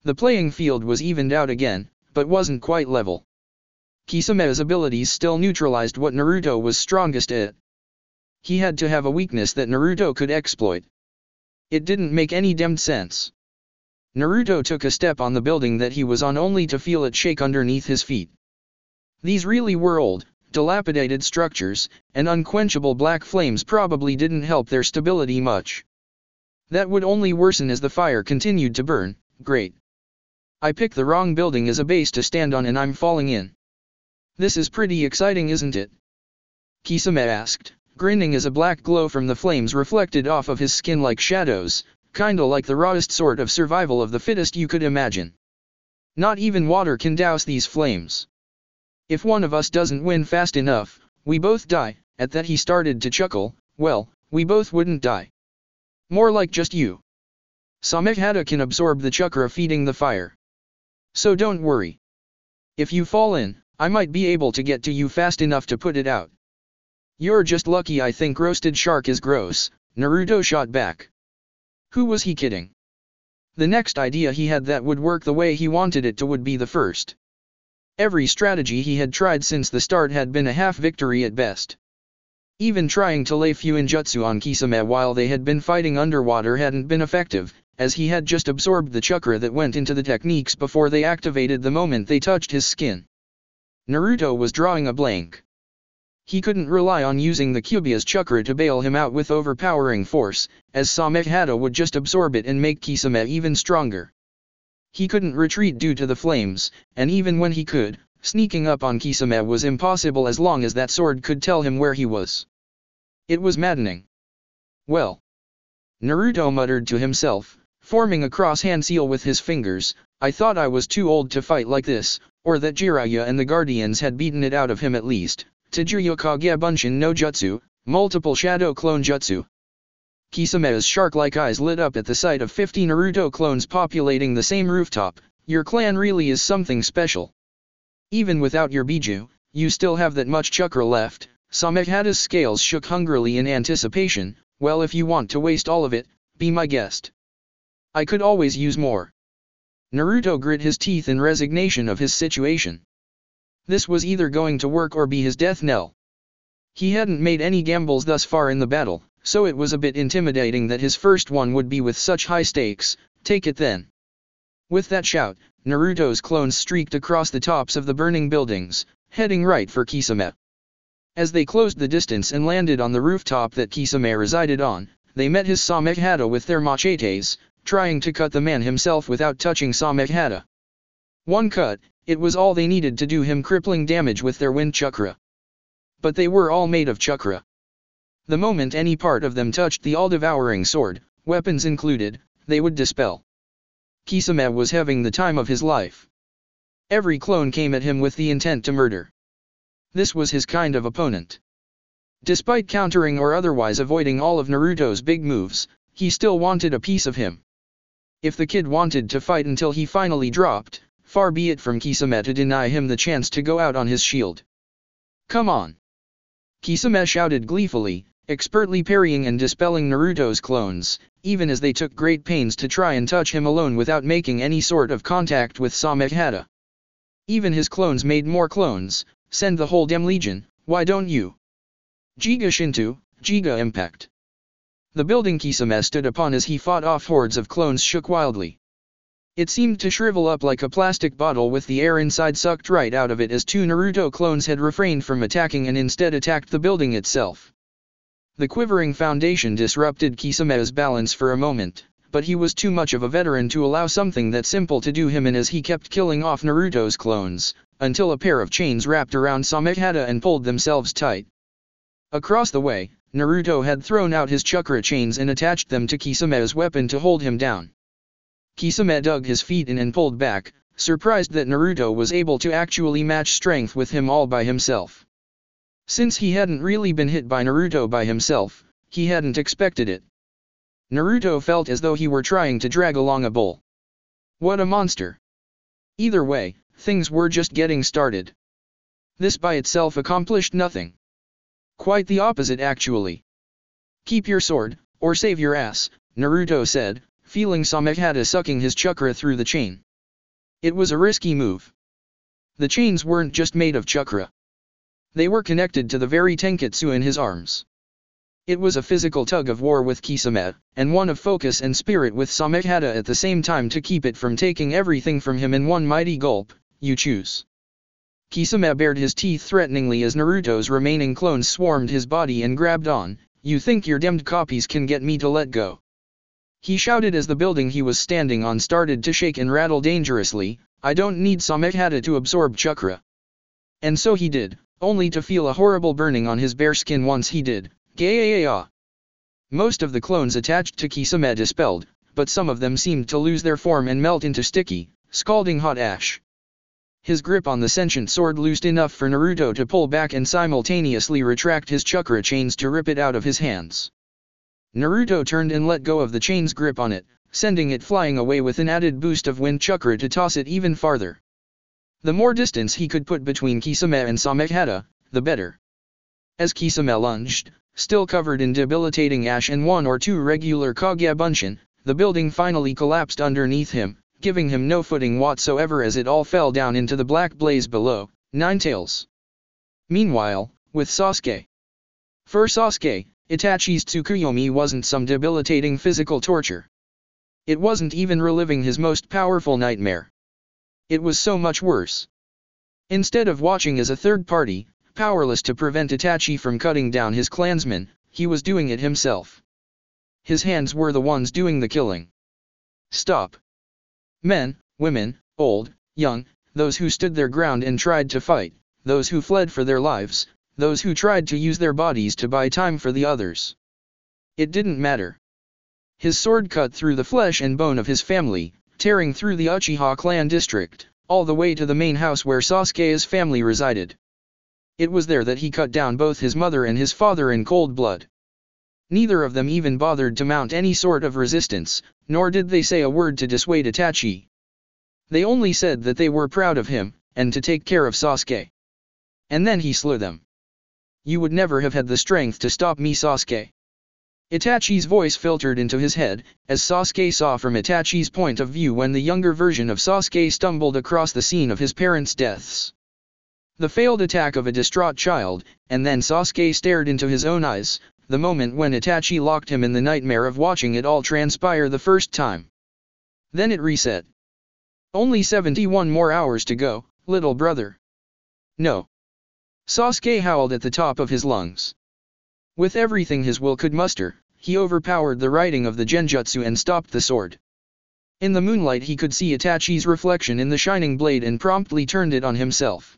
The playing field was evened out again, but wasn't quite level. Kisame's abilities still neutralized what Naruto was strongest at. He had to have a weakness that Naruto could exploit. It didn't make any damned sense. Naruto took a step on the building that he was on only to feel it shake underneath his feet. These really were old, dilapidated structures, and unquenchable black flames probably didn't help their stability much. That would only worsen as the fire continued to burn. Great. I picked the wrong building as a base to stand on and I'm falling in. This is pretty exciting, isn't it? Kisame asked, grinning as a black glow from the flames reflected off of his skin like shadows, kinda like the rawest sort of survival of the fittest you could imagine. Not even water can douse these flames. If one of us doesn't win fast enough, we both die. At that he started to chuckle. Well, we both wouldn't die. More like just you. Samehada can absorb the chakra feeding the fire. So don't worry. If you fall in, I might be able to get to you fast enough to put it out. You're just lucky. I think roasted shark is gross, Naruto shot back. Who was he kidding? The next idea he had that would work the way he wanted it to would be the first. Every strategy he had tried since the start had been a half-victory at best. Even trying to lay Fuinjutsu on Kisame while they had been fighting underwater hadn't been effective, as he had just absorbed the chakra that went into the techniques before they activated the moment they touched his skin. Naruto was drawing a blank. He couldn't rely on using the Kyuubi's chakra to bail him out with overpowering force, as Samehada would just absorb it and make Kisame even stronger. He couldn't retreat due to the flames, and even when he could, sneaking up on Kisame was impossible as long as that sword could tell him where he was. It was maddening. Well, Naruto muttered to himself, forming a cross-hand seal with his fingers, I thought I was too old to fight like this, or that Jiraiya and the Guardians had beaten it out of him at least. Taijutsu Kage Bunshin no Jutsu, multiple shadow clone jutsu. Kisame's shark-like eyes lit up at the sight of 50 Naruto clones populating the same rooftop. Your clan really is something special. Even without your Biju, you still have that much chakra left. Samehada's scales shook hungrily in anticipation. Well, if you want to waste all of it, be my guest. I could always use more. Naruto grit his teeth in resignation of his situation. This was either going to work or be his death knell. He hadn't made any gambles thus far in the battle, so it was a bit intimidating that his first one would be with such high stakes. Take it then. With that shout, Naruto's clones streaked across the tops of the burning buildings, heading right for Kisame. As they closed the distance and landed on the rooftop that Kisame resided on, they met his Samehada with their machetes, trying to cut the man himself without touching Samehada. One cut, it was all they needed to do him crippling damage with their wind chakra. But they were all made of chakra. The moment any part of them touched the all-devouring sword, weapons included, they would dispel. Kisame was having the time of his life. Every clone came at him with the intent to murder. This was his kind of opponent. Despite countering or otherwise avoiding all of Naruto's big moves, he still wanted a piece of him. If the kid wanted to fight until he finally dropped, far be it from Kisame to deny him the chance to go out on his shield. Come on! Kisame shouted gleefully, expertly parrying and dispelling Naruto's clones, even as they took great pains to try and touch him alone without making any sort of contact with Samehada. Even his clones made more clones. Send the whole damn legion, why don't you? Giga Shinto, Giga Impact. The building Kisame stood upon as he fought off hordes of clones shook wildly. It seemed to shrivel up like a plastic bottle with the air inside sucked right out of it as 2 Naruto clones had refrained from attacking and instead attacked the building itself. The quivering foundation disrupted Kisame's balance for a moment, but he was too much of a veteran to allow something that simple to do him in as he kept killing off Naruto's clones, until a pair of chains wrapped around Samehada and pulled themselves tight. Across the way, Naruto had thrown out his chakra chains and attached them to Kisame's weapon to hold him down. Kisame dug his feet in and pulled back, surprised that Naruto was able to actually match strength with him all by himself. Since he hadn't really been hit by Naruto by himself, he hadn't expected it. Naruto felt as though he were trying to drag along a bull. What a monster! Either way, things were just getting started. This by itself accomplished nothing. Quite the opposite actually. Keep your sword, or save your ass, Naruto said, feeling Samehada sucking his chakra through the chain. It was a risky move. The chains weren't just made of chakra. They were connected to the very tenketsu in his arms. It was a physical tug-of-war with Kisame, and one of focus and spirit with Samehada at the same time to keep it from taking everything from him in one mighty gulp. You choose. Kisame bared his teeth threateningly as Naruto's remaining clones swarmed his body and grabbed on. You think your damned copies can get me to let go? He shouted as the building he was standing on started to shake and rattle dangerously. I don't need Samehada to absorb chakra. And so he did, only to feel a horrible burning on his bare skin once he did. Gaya. Most of the clones attached to Kisame dispelled, but some of them seemed to lose their form and melt into sticky, scalding hot ash. His grip on the sentient sword loosed enough for Naruto to pull back and simultaneously retract his chakra chains to rip it out of his hands. Naruto turned and let go of the chain's grip on it, sending it flying away with an added boost of wind chakra to toss it even farther. The more distance he could put between Kisame and Samehada, the better. As Kisame lunged, still covered in debilitating ash and one or two regular Kage Bunshin, the building finally collapsed underneath him, giving him no footing whatsoever as it all fell down into the black blaze below. Nine Tails. Meanwhile, with Sasuke. For Sasuke, Itachi's Tsukuyomi wasn't some debilitating physical torture. It wasn't even reliving his most powerful nightmare. It was so much worse. Instead of watching as a third party, powerless to prevent Itachi from cutting down his clansmen, he was doing it himself. His hands were the ones doing the killing. Stop. Men, women, old, young, those who stood their ground and tried to fight, those who fled for their lives, those who tried to use their bodies to buy time for the others. It didn't matter. His sword cut through the flesh and bone of his family, tearing through the Uchiha clan district, all the way to the main house where Sasuke's family resided. It was there that he cut down both his mother and his father in cold blood. Neither of them even bothered to mount any sort of resistance, nor did they say a word to dissuade Itachi. They only said that they were proud of him, and to take care of Sasuke. And then he slew them. You would never have had the strength to stop me, Sasuke. Itachi's voice filtered into his head, as Sasuke saw from Itachi's point of view when the younger version of Sasuke stumbled across the scene of his parents' deaths. The failed attack of a distraught child, and then Sasuke stared into his own eyes, the moment when Itachi locked him in the nightmare of watching it all transpire the first time. Then it reset. Only 71 more hours to go, little brother. No. Sasuke howled at the top of his lungs. With everything his will could muster, he overpowered the writing of the genjutsu and stopped the sword. In the moonlight he could see Itachi's reflection in the shining blade and promptly turned it on himself.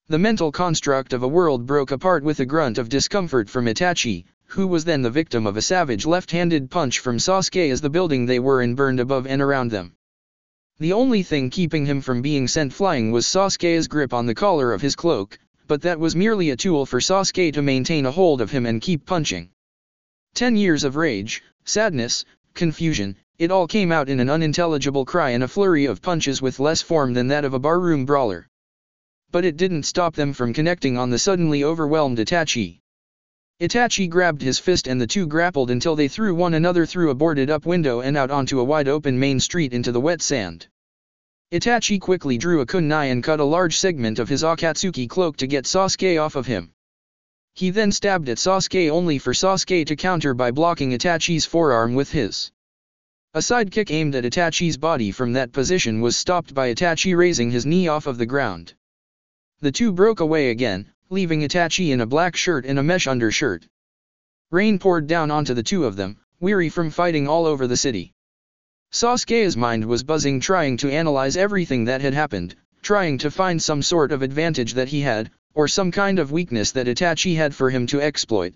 The mental construct of a world broke apart with a grunt of discomfort from Itachi, who was then the victim of a savage left-handed punch from Sasuke as the building they were in burned above and around them. The only thing keeping him from being sent flying was Sasuke's grip on the collar of his cloak, but that was merely a tool for Sasuke to maintain a hold of him and keep punching. 10 years of rage, sadness, confusion, it all came out in an unintelligible cry and a flurry of punches with less form than that of a barroom brawler. But it didn't stop them from connecting on the suddenly overwhelmed Itachi. Itachi grabbed his fist and the two grappled until they threw one another through a boarded-up window and out onto a wide-open main street into the wet sand. Itachi quickly drew a kunai and cut a large segment of his Akatsuki cloak to get Sasuke off of him. He then stabbed at Sasuke only for Sasuke to counter by blocking Itachi's forearm with his. A sidekick aimed at Itachi's body from that position was stopped by Itachi raising his knee off of the ground. The two broke away again, leaving Itachi in a black shirt and a mesh undershirt. Rain poured down onto the two of them, weary from fighting all over the city. Sasuke's mind was buzzing trying to analyze everything that had happened, trying to find some sort of advantage that he had, or some kind of weakness that Itachi had for him to exploit.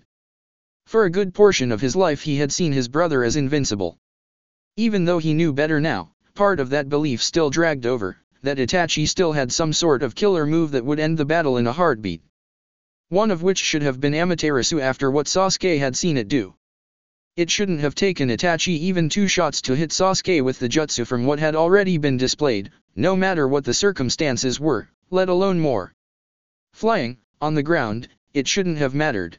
For a good portion of his life he had seen his brother as invincible. Even though he knew better now, part of that belief still dragged over, that Itachi still had some sort of killer move that would end the battle in a heartbeat. One of which should have been Amaterasu after what Sasuke had seen it do. It shouldn't have taken Itachi even 2 shots to hit Sasuke with the jutsu from what had already been displayed, no matter what the circumstances were, let alone more. Flying, on the ground, it shouldn't have mattered.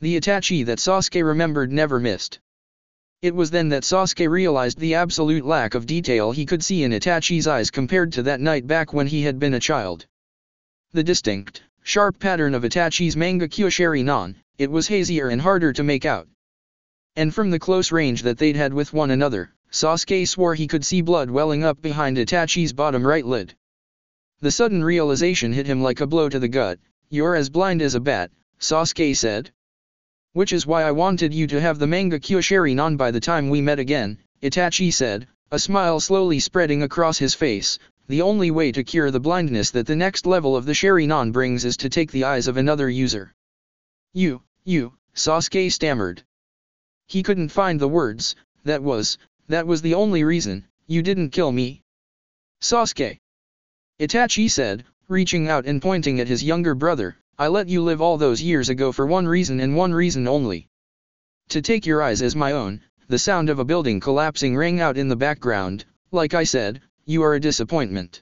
The Itachi that Sasuke remembered never missed. It was then that Sasuke realized the absolute lack of detail he could see in Itachi's eyes compared to that night back when he had been a child. The distinct, sharp pattern of Itachi's manga Kyushari non, it was hazier and harder to make out. And from the close range that they'd had with one another, Sasuke swore he could see blood welling up behind Itachi's bottom right lid. The sudden realization hit him like a blow to the gut. "You're as blind as a bat," Sasuke said. "Which is why I wanted you to have the manga Kyushari non by the time we met again," Itachi said, a smile slowly spreading across his face. "The only way to cure the blindness that the next level of the Sharingan brings is to take the eyes of another user." You, Sasuke stammered. He couldn't find the words. That was the only reason. "You didn't kill me, Sasuke," Itachi said, reaching out and pointing at his younger brother. "I let you live all those years ago for one reason and one reason only. To take your eyes as my own." The sound of a building collapsing rang out in the background. "Like I said, you are a disappointment."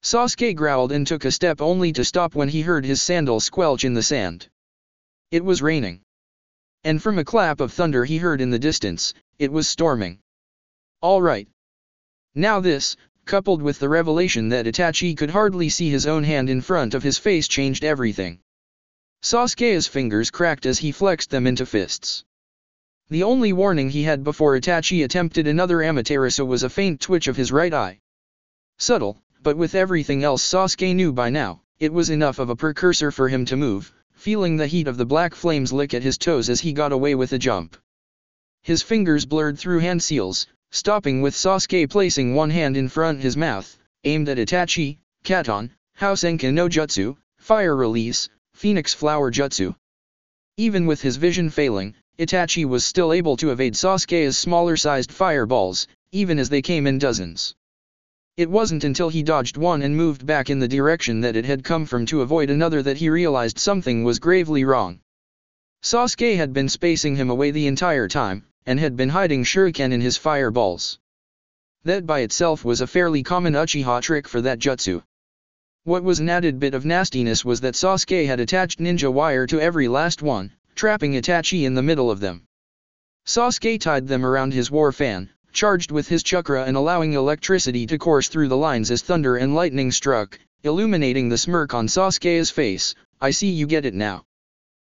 Sasuke growled and took a step only to stop when he heard his sandal squelch in the sand. It was raining. And from a clap of thunder he heard in the distance, it was storming. All right. Now this, coupled with the revelation that Itachi could hardly see his own hand in front of his face, changed everything. Sasuke's fingers cracked as he flexed them into fists. The only warning he had before Itachi attempted another Amaterasu was a faint twitch of his right eye. Subtle, but with everything else Sasuke knew by now, it was enough of a precursor for him to move, feeling the heat of the black flames lick at his toes as he got away with a jump. His fingers blurred through hand seals, stopping with Sasuke placing one hand in front his mouth, aimed at Itachi. "Katon, Housenka no Jutsu, Fire Release, Phoenix Flower Jutsu." Even with his vision failing, Itachi was still able to evade Sasuke's smaller-sized fireballs, even as they came in dozens. It wasn't until he dodged one and moved back in the direction that it had come from to avoid another that he realized something was gravely wrong. Sasuke had been spacing him away the entire time, and had been hiding shuriken in his fireballs. That by itself was a fairly common Uchiha trick for that jutsu. What was an added bit of nastiness was that Sasuke had attached ninja wire to every last one, trapping Itachi in the middle of them. Sasuke tied them around his war fan, charged with his chakra and allowing electricity to course through the lines as thunder and lightning struck, illuminating the smirk on Sasuke's face. "I see you get it now.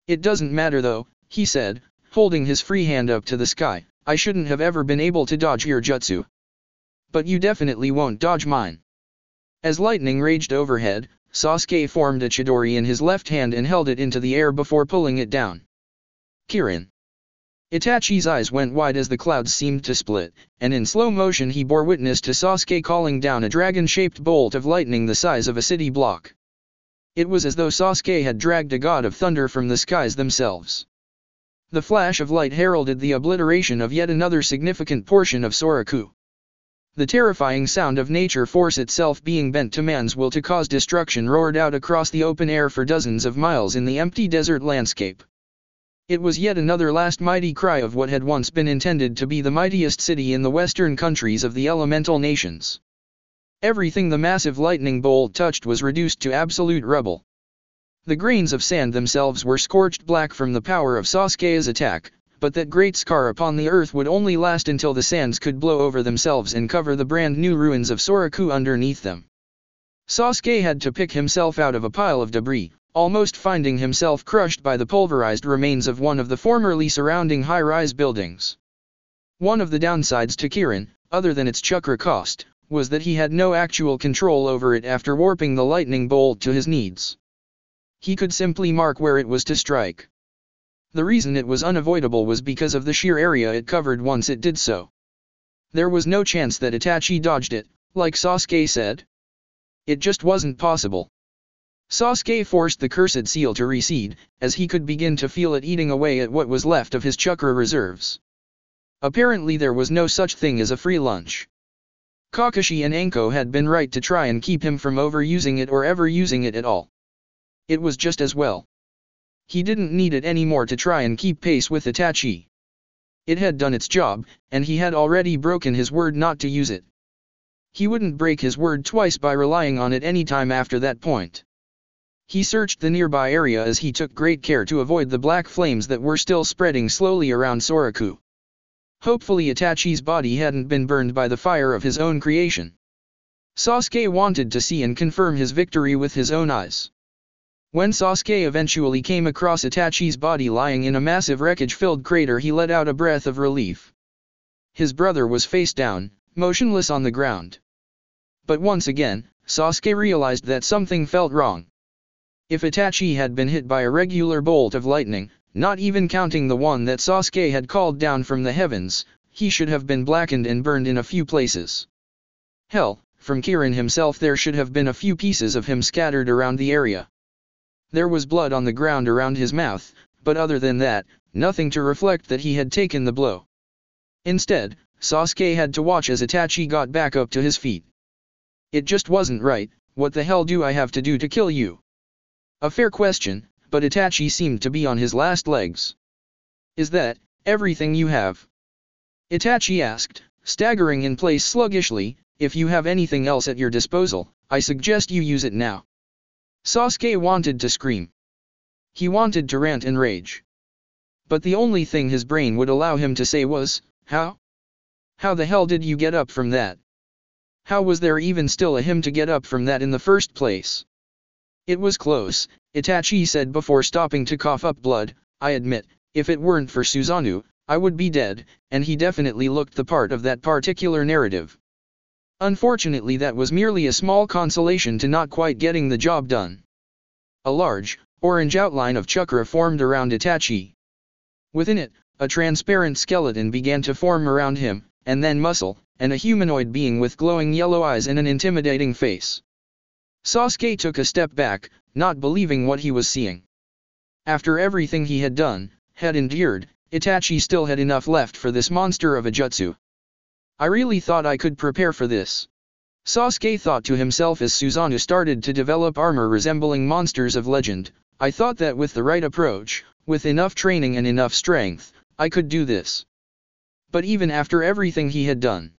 It doesn't matter though," he said, holding his free hand up to the sky. "I shouldn't have ever been able to dodge your jutsu. But you definitely won't dodge mine." As lightning raged overhead, Sasuke formed a chidori in his left hand and held it into the air before pulling it down. "Kirin." Itachi's eyes went wide as the clouds seemed to split, and in slow motion he bore witness to Sasuke calling down a dragon-shaped bolt of lightning the size of a city block. It was as though Sasuke had dragged a god of thunder from the skies themselves. The flash of light heralded the obliteration of yet another significant portion of Soraku. The terrifying sound of nature force itself being bent to man's will to cause destruction roared out across the open air for dozens of miles in the empty desert landscape. It was yet another last mighty cry of what had once been intended to be the mightiest city in the western countries of the elemental nations. Everything the massive lightning bolt touched was reduced to absolute rubble. The grains of sand themselves were scorched black from the power of Sasuke's attack, but that great scar upon the earth would only last until the sands could blow over themselves and cover the brand new ruins of Soraku underneath them. Sasuke had to pick himself out of a pile of debris, almost finding himself crushed by the pulverized remains of one of the formerly surrounding high-rise buildings. One of the downsides to Kirin, other than its chakra cost, was that he had no actual control over it after warping the lightning bolt to his needs. He could simply mark where it was to strike. The reason it was unavoidable was because of the sheer area it covered once it did so. There was no chance that Itachi dodged it, like Sasuke said. It just wasn't possible. Sasuke forced the cursed seal to recede, as he could begin to feel it eating away at what was left of his chakra reserves. Apparently there was no such thing as a free lunch. Kakashi and Anko had been right to try and keep him from overusing it or ever using it at all. It was just as well. He didn't need it anymore to try and keep pace with Itachi. It had done its job, and he had already broken his word not to use it. He wouldn't break his word twice by relying on it any time after that point. He searched the nearby area as he took great care to avoid the black flames that were still spreading slowly around Soraku. Hopefully Itachi's body hadn't been burned by the fire of his own creation. Sasuke wanted to see and confirm his victory with his own eyes. When Sasuke eventually came across Itachi's body lying in a massive wreckage-filled crater, he let out a breath of relief. His brother was face down, motionless on the ground. But once again, Sasuke realized that something felt wrong. If Itachi had been hit by a regular bolt of lightning, not even counting the one that Sasuke had called down from the heavens, he should have been blackened and burned in a few places. Hell, from Kirin himself there should have been a few pieces of him scattered around the area. There was blood on the ground around his mouth, but other than that, nothing to reflect that he had taken the blow. Instead, Sasuke had to watch as Itachi got back up to his feet. It just wasn't right. What the hell do I have to do to kill you? A fair question, but Itachi seemed to be on his last legs. Is that everything you have? Itachi asked, staggering in place sluggishly. If you have anything else at your disposal, I suggest you use it now. Sasuke wanted to scream. He wanted to rant in rage. But the only thing his brain would allow him to say was, how? How the hell did you get up from that? How was there even still a him to get up from that in the first place? It was close, Itachi said before stopping to cough up blood. I admit, if it weren't for Susanoo, I would be dead, and he definitely looked the part of that particular narrative. Unfortunately, that was merely a small consolation to not quite getting the job done. A large, orange outline of chakra formed around Itachi. Within it, a transparent skeleton began to form around him, and then muscle, and a humanoid being with glowing yellow eyes and an intimidating face. Sasuke took a step back, not believing what he was seeing. After everything he had done, had endured, Itachi still had enough left for this monster of a jutsu. I really thought I could prepare for this. Sasuke thought to himself as Susanoo started to develop armor resembling monsters of legend. I thought that with the right approach, with enough training and enough strength, I could do this. But even after everything he had done,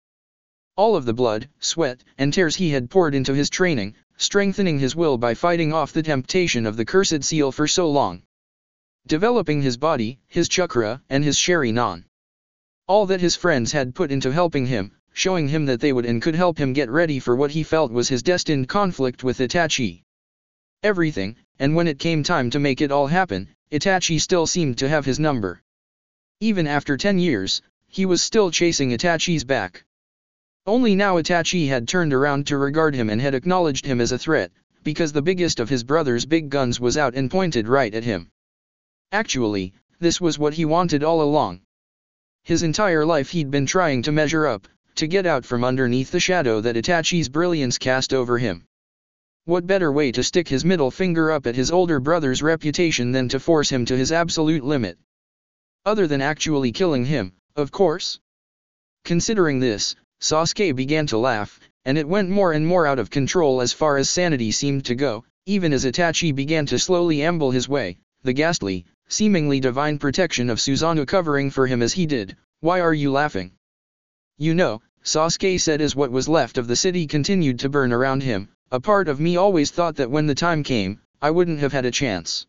all of the blood, sweat, and tears he had poured into his training, strengthening his will by fighting off the temptation of the cursed seal for so long, developing his body, his chakra, and his Sharingan. All that his friends had put into helping him, showing him that they would and could help him get ready for what he felt was his destined conflict with Itachi. Everything, and when it came time to make it all happen, Itachi still seemed to have his number. Even after 10 years, he was still chasing Itachi's back. Only now Itachi had turned around to regard him and had acknowledged him as a threat, because the biggest of his brother's big guns was out and pointed right at him. Actually, this was what he wanted all along. His entire life he'd been trying to measure up, to get out from underneath the shadow that Itachi's brilliance cast over him. What better way to stick his middle finger up at his older brother's reputation than to force him to his absolute limit? Other than actually killing him, of course. Considering this, Sasuke began to laugh, and it went more and more out of control as far as sanity seemed to go, even as Itachi began to slowly amble his way, the ghastly, seemingly divine protection of Susanoo covering for him as he did. Why are you laughing? You know, Sasuke said as what was left of the city continued to burn around him, a part of me always thought that when the time came, I wouldn't have had a chance.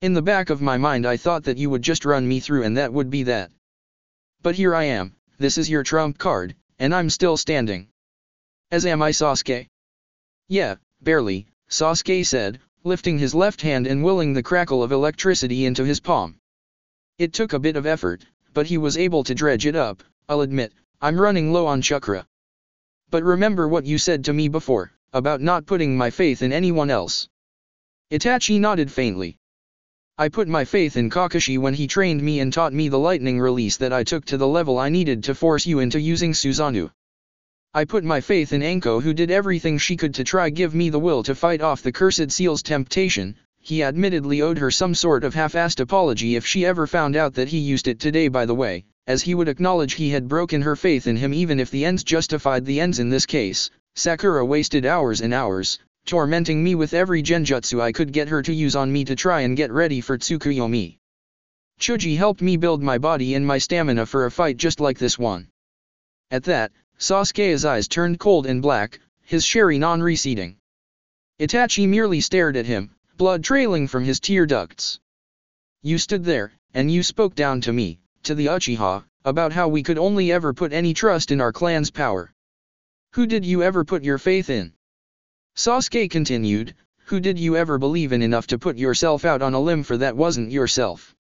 In the back of my mind I thought that you would just run me through and that would be that. But here I am, this is your trump card, and I'm still standing. As am I, Sasuke? Yeah, barely, Sasuke said, lifting his left hand and willing the crackle of electricity into his palm. It took a bit of effort, but he was able to dredge it up. I'll admit, I'm running low on chakra. But remember what you said to me before, about not putting my faith in anyone else. Itachi nodded faintly. I put my faith in Kakashi when he trained me and taught me the lightning release that I took to the level I needed to force you into using Susanoo. I put my faith in Anko, who did everything she could to try give me the will to fight off the cursed seal's temptation. He admittedly owed her some sort of half-assed apology if she ever found out that he used it today, by the way, as he would acknowledge he had broken her faith in him even if the ends justified the ends in this case. Sakura wasted hours and hours, tormenting me with every genjutsu I could get her to use on me to try and get ready for Tsukuyomi. Chuji helped me build my body and my stamina for a fight just like this one. At that, Sasuke's eyes turned cold and black, his Sharingan receding. Itachi merely stared at him, blood trailing from his tear ducts. You stood there, and you spoke down to me, to the Uchiha, about how we could only ever put any trust in our clan's power. Who did you ever put your faith in? Sasuke continued, who did you ever believe in enough to put yourself out on a limb for that wasn't yourself?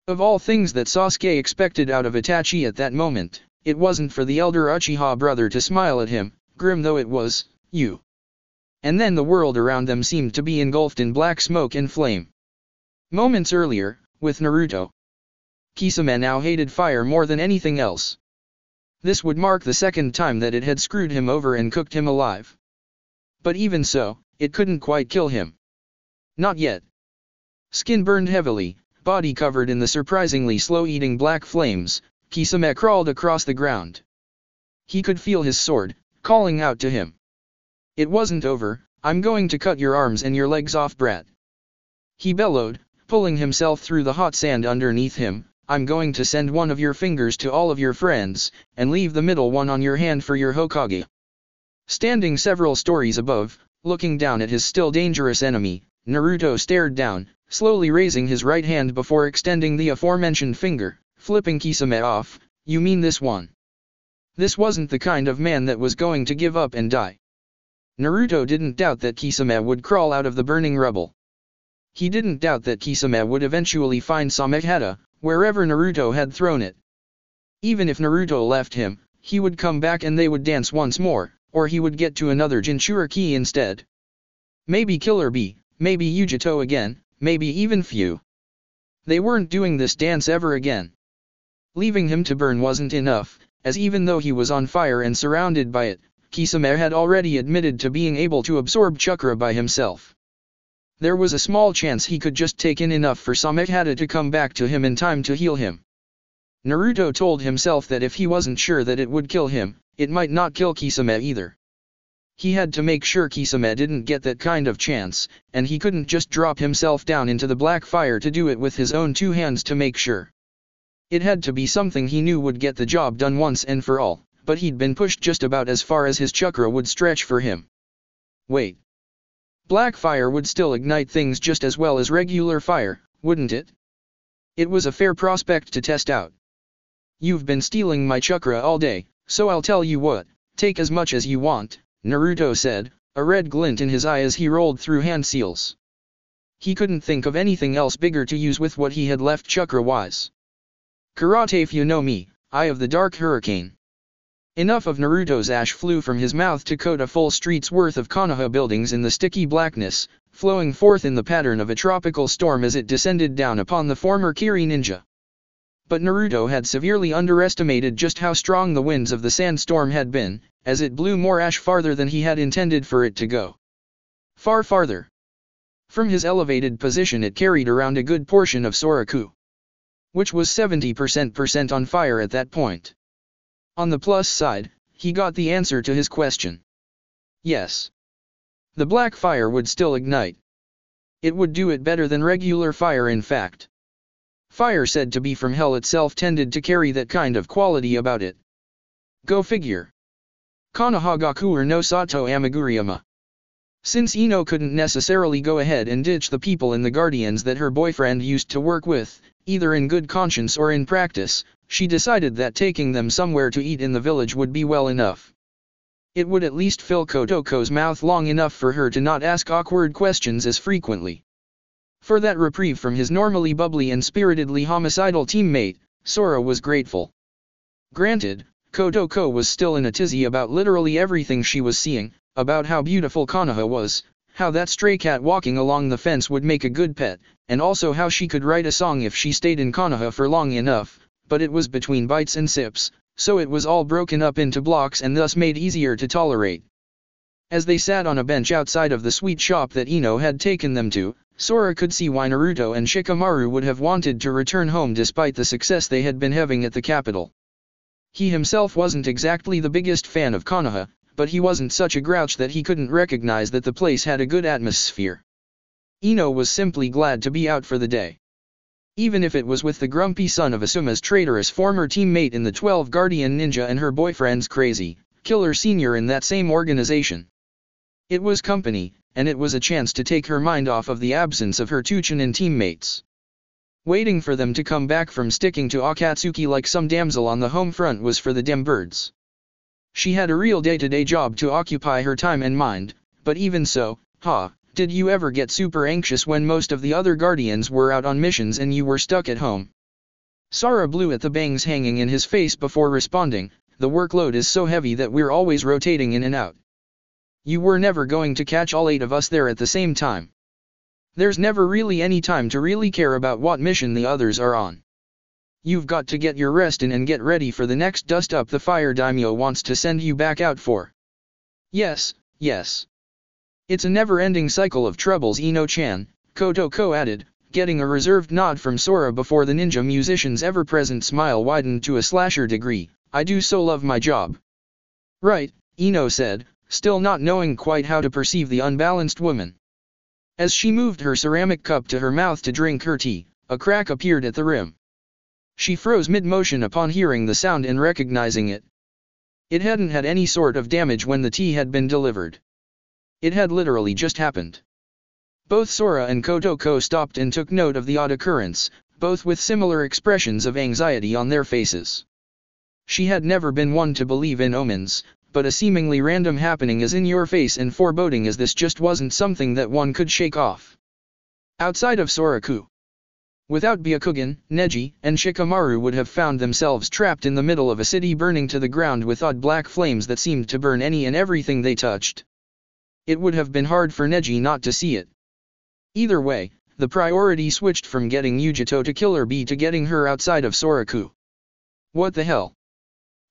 Of all things that Sasuke expected out of Itachi at that moment, it wasn't for the elder Uchiha brother to smile at him, grim though it was, you. And then the world around them seemed to be engulfed in black smoke and flame. Moments earlier, with Naruto, Kisame now hated fire more than anything else. This would mark the second time that it had screwed him over and cooked him alive. But even so, it couldn't quite kill him. Not yet. Skin burned heavily, body covered in the surprisingly slow-eating black flames, Kisame crawled across the ground. He could feel his sword, calling out to him. It wasn't over, I'm going to cut your arms and your legs off, brat. He bellowed, pulling himself through the hot sand underneath him, I'm going to send one of your fingers to all of your friends, and leave the middle one on your hand for your Hokage. Standing several stories above, looking down at his still dangerous enemy, Naruto stared down, slowly raising his right hand before extending the aforementioned finger, flipping Kisame off. You mean this one? This wasn't the kind of man that was going to give up and die. Naruto didn't doubt that Kisame would crawl out of the burning rubble. He didn't doubt that Kisame would eventually find Samehada, wherever Naruto had thrown it. Even if Naruto left him, he would come back and they would dance once more, or he would get to another Jinchuriki instead. Maybe Killer Bee, maybe Yujito again, maybe even Fu. They weren't doing this dance ever again. Leaving him to burn wasn't enough, as even though he was on fire and surrounded by it, Kisame had already admitted to being able to absorb chakra by himself. There was a small chance he could just take in enough for Samehada to come back to him in time to heal him. Naruto told himself that if he wasn't sure that it would kill him, it might not kill Kisame either. He had to make sure Kisame didn't get that kind of chance, and he couldn't just drop himself down into the black fire to do it with his own two hands to make sure. It had to be something he knew would get the job done once and for all, but he'd been pushed just about as far as his chakra would stretch for him. Wait. Black fire would still ignite things just as well as regular fire, wouldn't it? It was a fair prospect to test out. You've been stealing my chakra all day, so I'll tell you what, take as much as you want, Naruto said, a red glint in his eye as he rolled through hand seals. He couldn't think of anything else bigger to use with what he had left chakra-wise. Karate if you know me, Eye of the Dark Hurricane. Enough of Naruto's ash flew from his mouth to coat a full street's worth of Konoha buildings in the sticky blackness, flowing forth in the pattern of a tropical storm as it descended down upon the former Kiri ninja. But Naruto had severely underestimated just how strong the winds of the sandstorm had been, as it blew more ash farther than he had intended for it to go. Far farther. From his elevated position it carried around a good portion of Soraku, which was 70% on fire at that point. On the plus side, he got the answer to his question. Yes. The black fire would still ignite. It would do it better than regular fire in fact. Fire said to be from hell itself tended to carry that kind of quality about it. Go figure. Konohagaku no Sato Amiguriyama. Since Ino couldn't necessarily go ahead and ditch the people in the Guardians that her boyfriend used to work with, either in good conscience or in practice, she decided that taking them somewhere to eat in the village would be well enough. It would at least fill Kotoko's mouth long enough for her to not ask awkward questions as frequently. For that reprieve from his normally bubbly and spiritedly homicidal teammate, Sora was grateful. Granted, Kotoko was still in a tizzy about literally everything she was seeing, about how beautiful Konoha was, how that stray cat walking along the fence would make a good pet, and also how she could write a song if she stayed in Konoha for long enough, but it was between bites and sips, so it was all broken up into blocks and thus made easier to tolerate. As they sat on a bench outside of the sweet shop that Ino had taken them to, Sora could see why Naruto and Shikamaru would have wanted to return home despite the success they had been having at the capital. He himself wasn't exactly the biggest fan of Konoha, but he wasn't such a grouch that he couldn't recognize that the place had a good atmosphere. Ino was simply glad to be out for the day. Even if it was with the grumpy son of Asuma's traitorous former teammate in the 12 Guardian Ninja and her boyfriend's crazy, killer senior in that same organization. It was company, and it was a chance to take her mind off of the absence of her two Chunin teammates. Waiting for them to come back from sticking to Akatsuki like some damsel on the home front was for the dim birds. She had a real day-to-day job to occupy her time and mind, but even so, did you ever get super anxious when most of the other guardians were out on missions and you were stuck at home? Sora blew at the bangs hanging in his face before responding, the workload is so heavy that we're always rotating in and out. You were never going to catch all 8 of us there at the same time. There's never really any time to really care about what mission the others are on. You've got to get your rest in and get ready for the next dust up the fire daimyo wants to send you back out for. Yes. It's a never-ending cycle of troubles, Ino-chan, Kotoko added, getting a reserved nod from Sora before the ninja musician's ever-present smile widened to a slasher degree. I do so love my job. Right, Ino said, still not knowing quite how to perceive the unbalanced woman. As she moved her ceramic cup to her mouth to drink her tea, a crack appeared at the rim. She froze mid-motion upon hearing the sound and recognizing it. It hadn't had any sort of damage when the tea had been delivered. It had literally just happened. Both Sora and Kotoko stopped and took note of the odd occurrence, both with similar expressions of anxiety on their faces. She had never been one to believe in omens, but a seemingly random happening as in-your-face and foreboding as this just wasn't something that one could shake off. Outside of Soraku, without Byakugan, Neji and Shikamaru would have found themselves trapped in the middle of a city burning to the ground with odd black flames that seemed to burn any and everything they touched. It would have been hard for Neji not to see it. Either way, the priority switched from getting Yujito to Killer Bee to getting her outside of Soraku. What the hell?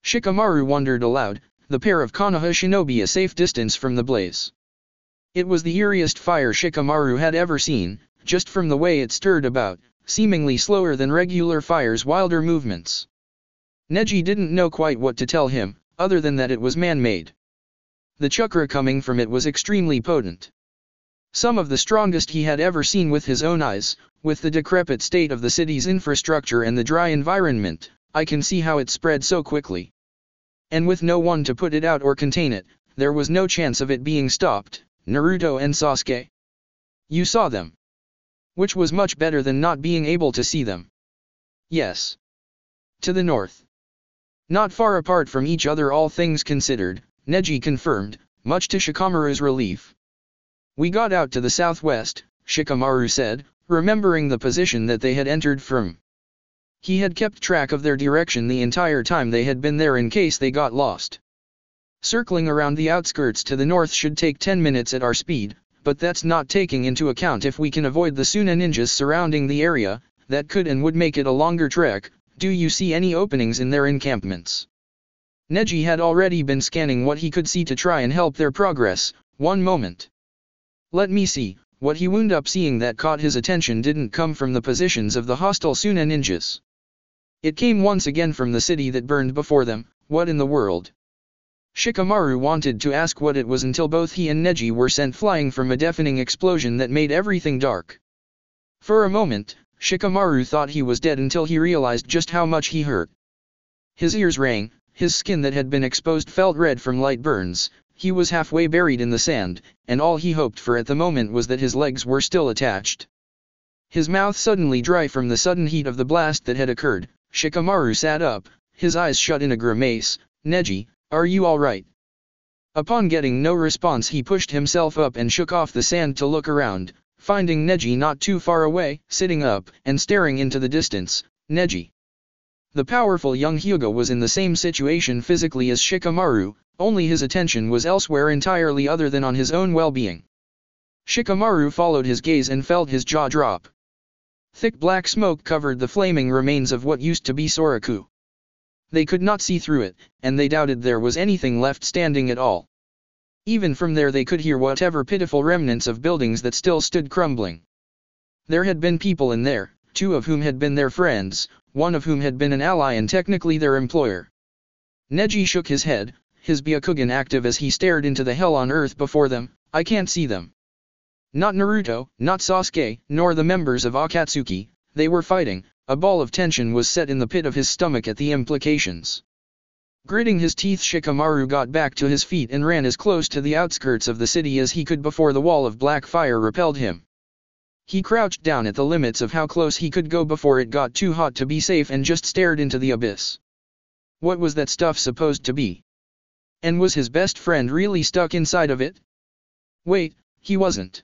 Shikamaru wondered aloud, the pair of Konoha shinobi a safe distance from the blaze. It was the eeriest fire Shikamaru had ever seen, just from the way it stirred about, seemingly slower than regular fire's wilder movements. Neji didn't know quite what to tell him, other than that it was man-made. The chakra coming from it was extremely potent. Some of the strongest he had ever seen with his own eyes. With the decrepit state of the city's infrastructure and the dry environment, I can see how it spread so quickly. And with no one to put it out or contain it, there was no chance of it being stopped. Naruto and Sasuke. You saw them. Which was much better than not being able to see them. Yes. To the north. Not far apart from each other all things considered, Neji confirmed, much to Shikamaru's relief. We got out to the southwest, Shikamaru said, remembering the position that they had entered from. He had kept track of their direction the entire time they had been there in case they got lost. Circling around the outskirts to the north should take 10 minutes at our speed, but that's not taking into account if we can avoid the Suna ninjas surrounding the area, that could and would make it a longer trek. Do you see any openings in their encampments? Neji had already been scanning what he could see to try and help their progress. One moment. Let me see. What he wound up seeing that caught his attention didn't come from the positions of the hostile Suna ninjas. It came once again from the city that burned before them. What in the world? Shikamaru wanted to ask what it was until both he and Neji were sent flying from a deafening explosion that made everything dark. For a moment, Shikamaru thought he was dead until he realized just how much he hurt. His ears rang, his skin that had been exposed felt red from light burns, he was halfway buried in the sand, and all he hoped for at the moment was that his legs were still attached. His mouth suddenly dry from the sudden heat of the blast that had occurred, Shikamaru sat up, his eyes shut in a grimace. Neji, are you all right? Upon getting no response he pushed himself up and shook off the sand to look around, finding Neji not too far away, sitting up, and staring into the distance. Neji. The powerful young Hyuga was in the same situation physically as Shikamaru, only his attention was elsewhere entirely other than on his own well-being. Shikamaru followed his gaze and felt his jaw drop. Thick black smoke covered the flaming remains of what used to be Soraku. They could not see through it, and they doubted there was anything left standing at all. Even from there they could hear whatever pitiful remnants of buildings that still stood crumbling. There had been people in there, 2 of whom had been their friends, 1 of whom had been an ally and technically their employer. Neji shook his head, his Byakugan active as he stared into the hell on earth before them. I can't see them. Not Naruto, not Sasuke, nor the members of Akatsuki. They were fighting. A ball of tension was set in the pit of his stomach at the implications. Gritting his teeth, Shikamaru got back to his feet and ran as close to the outskirts of the city as he could before the wall of black fire repelled him. He crouched down at the limits of how close he could go before it got too hot to be safe and just stared into the abyss. What was that stuff supposed to be? And was his best friend really stuck inside of it? Wait, he wasn't.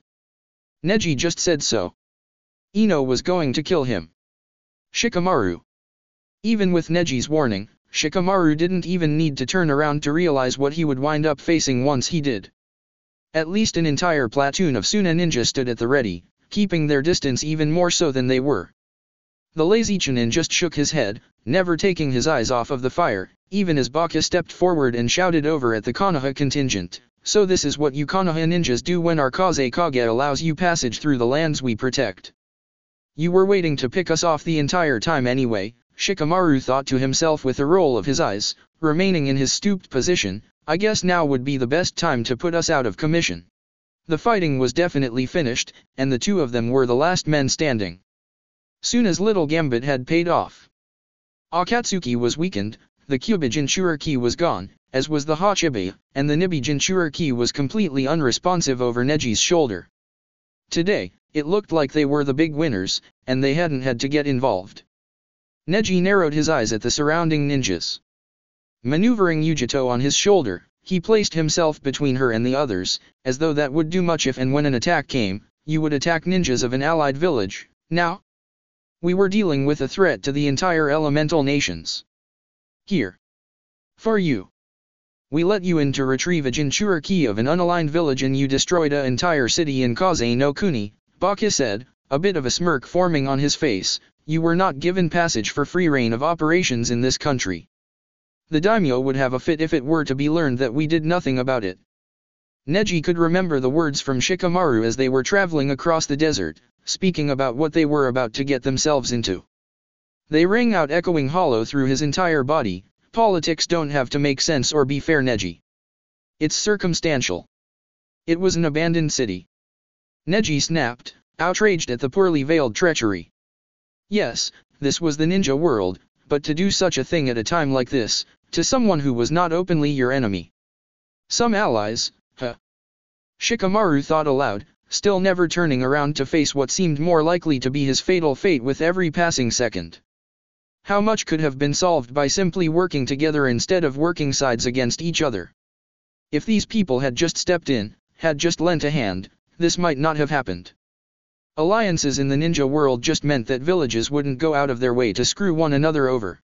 Neji just said so. Ino was going to kill him. Shikamaru. Even with Neji's warning, Shikamaru didn't even need to turn around to realize what he would wind up facing once he did. At least an entire platoon of Suna ninja stood at the ready, keeping their distance even more so than they were. The lazy Chunin just shook his head, never taking his eyes off of the fire, even as Baka stepped forward and shouted over at the Konoha contingent, "So this is what you Konoha ninjas do when our Kaze Kage allows you passage through the lands we protect. You were waiting to pick us off the entire time anyway," Shikamaru thought to himself with a roll of his eyes, remaining in his stooped position. "I guess now would be the best time to put us out of commission." The fighting was definitely finished, and the two of them were the last men standing. Suna's little gambit had paid off. Akatsuki was weakened, the Kyubi Jinchuriki was gone, as was the Hachibi, and the Nibi Jinchuriki was completely unresponsive over Neji's shoulder. Today, it looked like they were the big winners, and they hadn't had to get involved. Neji narrowed his eyes at the surrounding ninjas. Maneuvering Yujito on his shoulder, he placed himself between her and the others, as though that would do much if and when an attack came. You would attack ninjas of an allied village, now? We were dealing with a threat to the entire elemental nations. Here. For you. We let you in to retrieve a Jinchuriki of an unaligned village and you destroyed an entire city in Kaze no Kuni, Baka said, a bit of a smirk forming on his face. You were not given passage for free reign of operations in this country. The daimyo would have a fit if it were to be learned that we did nothing about it. Neji could remember the words from Shikamaru as they were traveling across the desert, speaking about what they were about to get themselves into. They rang out echoing hollow through his entire body. Politics don't have to make sense or be fair, Neji. It's circumstantial. It was an abandoned city. Neji snapped, outraged at the poorly veiled treachery. Yes, this was the ninja world, but to do such a thing at a time like this, to someone who was not openly your enemy. Some allies, huh? Shikamaru thought aloud, still never turning around to face what seemed more likely to be his fatal fate with every passing second. How much could have been solved by simply working together instead of working sides against each other? If these people had just stepped in, had just lent a hand, this might not have happened. Alliances in the ninja world just meant that villages wouldn't go out of their way to screw one another over.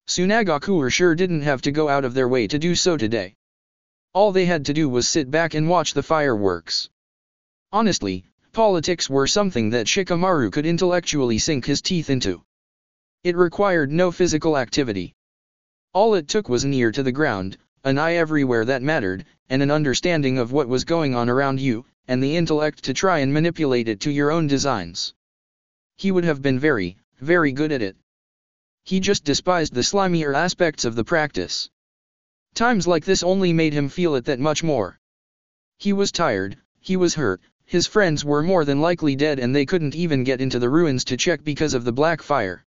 Tsunagaku sure didn't have to go out of their way to do so today. All they had to do was sit back and watch the fireworks. Honestly, politics were something that Shikamaru could intellectually sink his teeth into. It required no physical activity. All it took was an ear to the ground, an eye everywhere that mattered, and an understanding of what was going on around you, and the intellect to try and manipulate it to your own designs. He would have been very, very good at it. He just despised the slimier aspects of the practice. Times like this only made him feel it that much more. He was tired, he was hurt, his friends were more than likely dead and they couldn't even get into the ruins to check because of the black fire.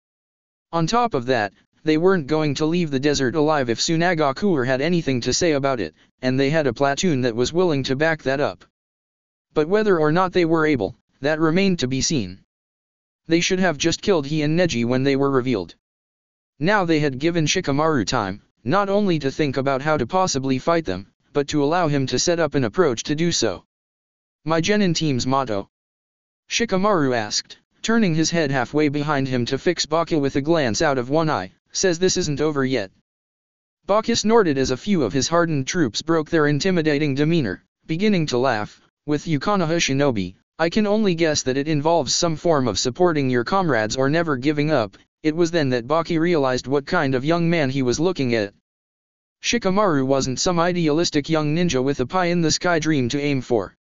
On top of that, they weren't going to leave the desert alive if Tsunagaku had anything to say about it, and they had a platoon that was willing to back that up. But whether or not they were able, that remained to be seen. They should have just killed he and Neji when they were revealed. Now they had given Shikamaru time, not only to think about how to possibly fight them, but to allow him to set up an approach to do so. My Genin team's motto? Shikamaru asked, turning his head halfway behind him to fix Baka with a glance out of one eye, says this isn't over yet. Baka snorted as a few of his hardened troops broke their intimidating demeanor, beginning to laugh. With you Konoha shinobi, I can only guess that it involves some form of supporting your comrades or never giving up. It was then that Baki realized what kind of young man he was looking at. Shikamaru wasn't some idealistic young ninja with a pie-in-the-sky dream to aim for.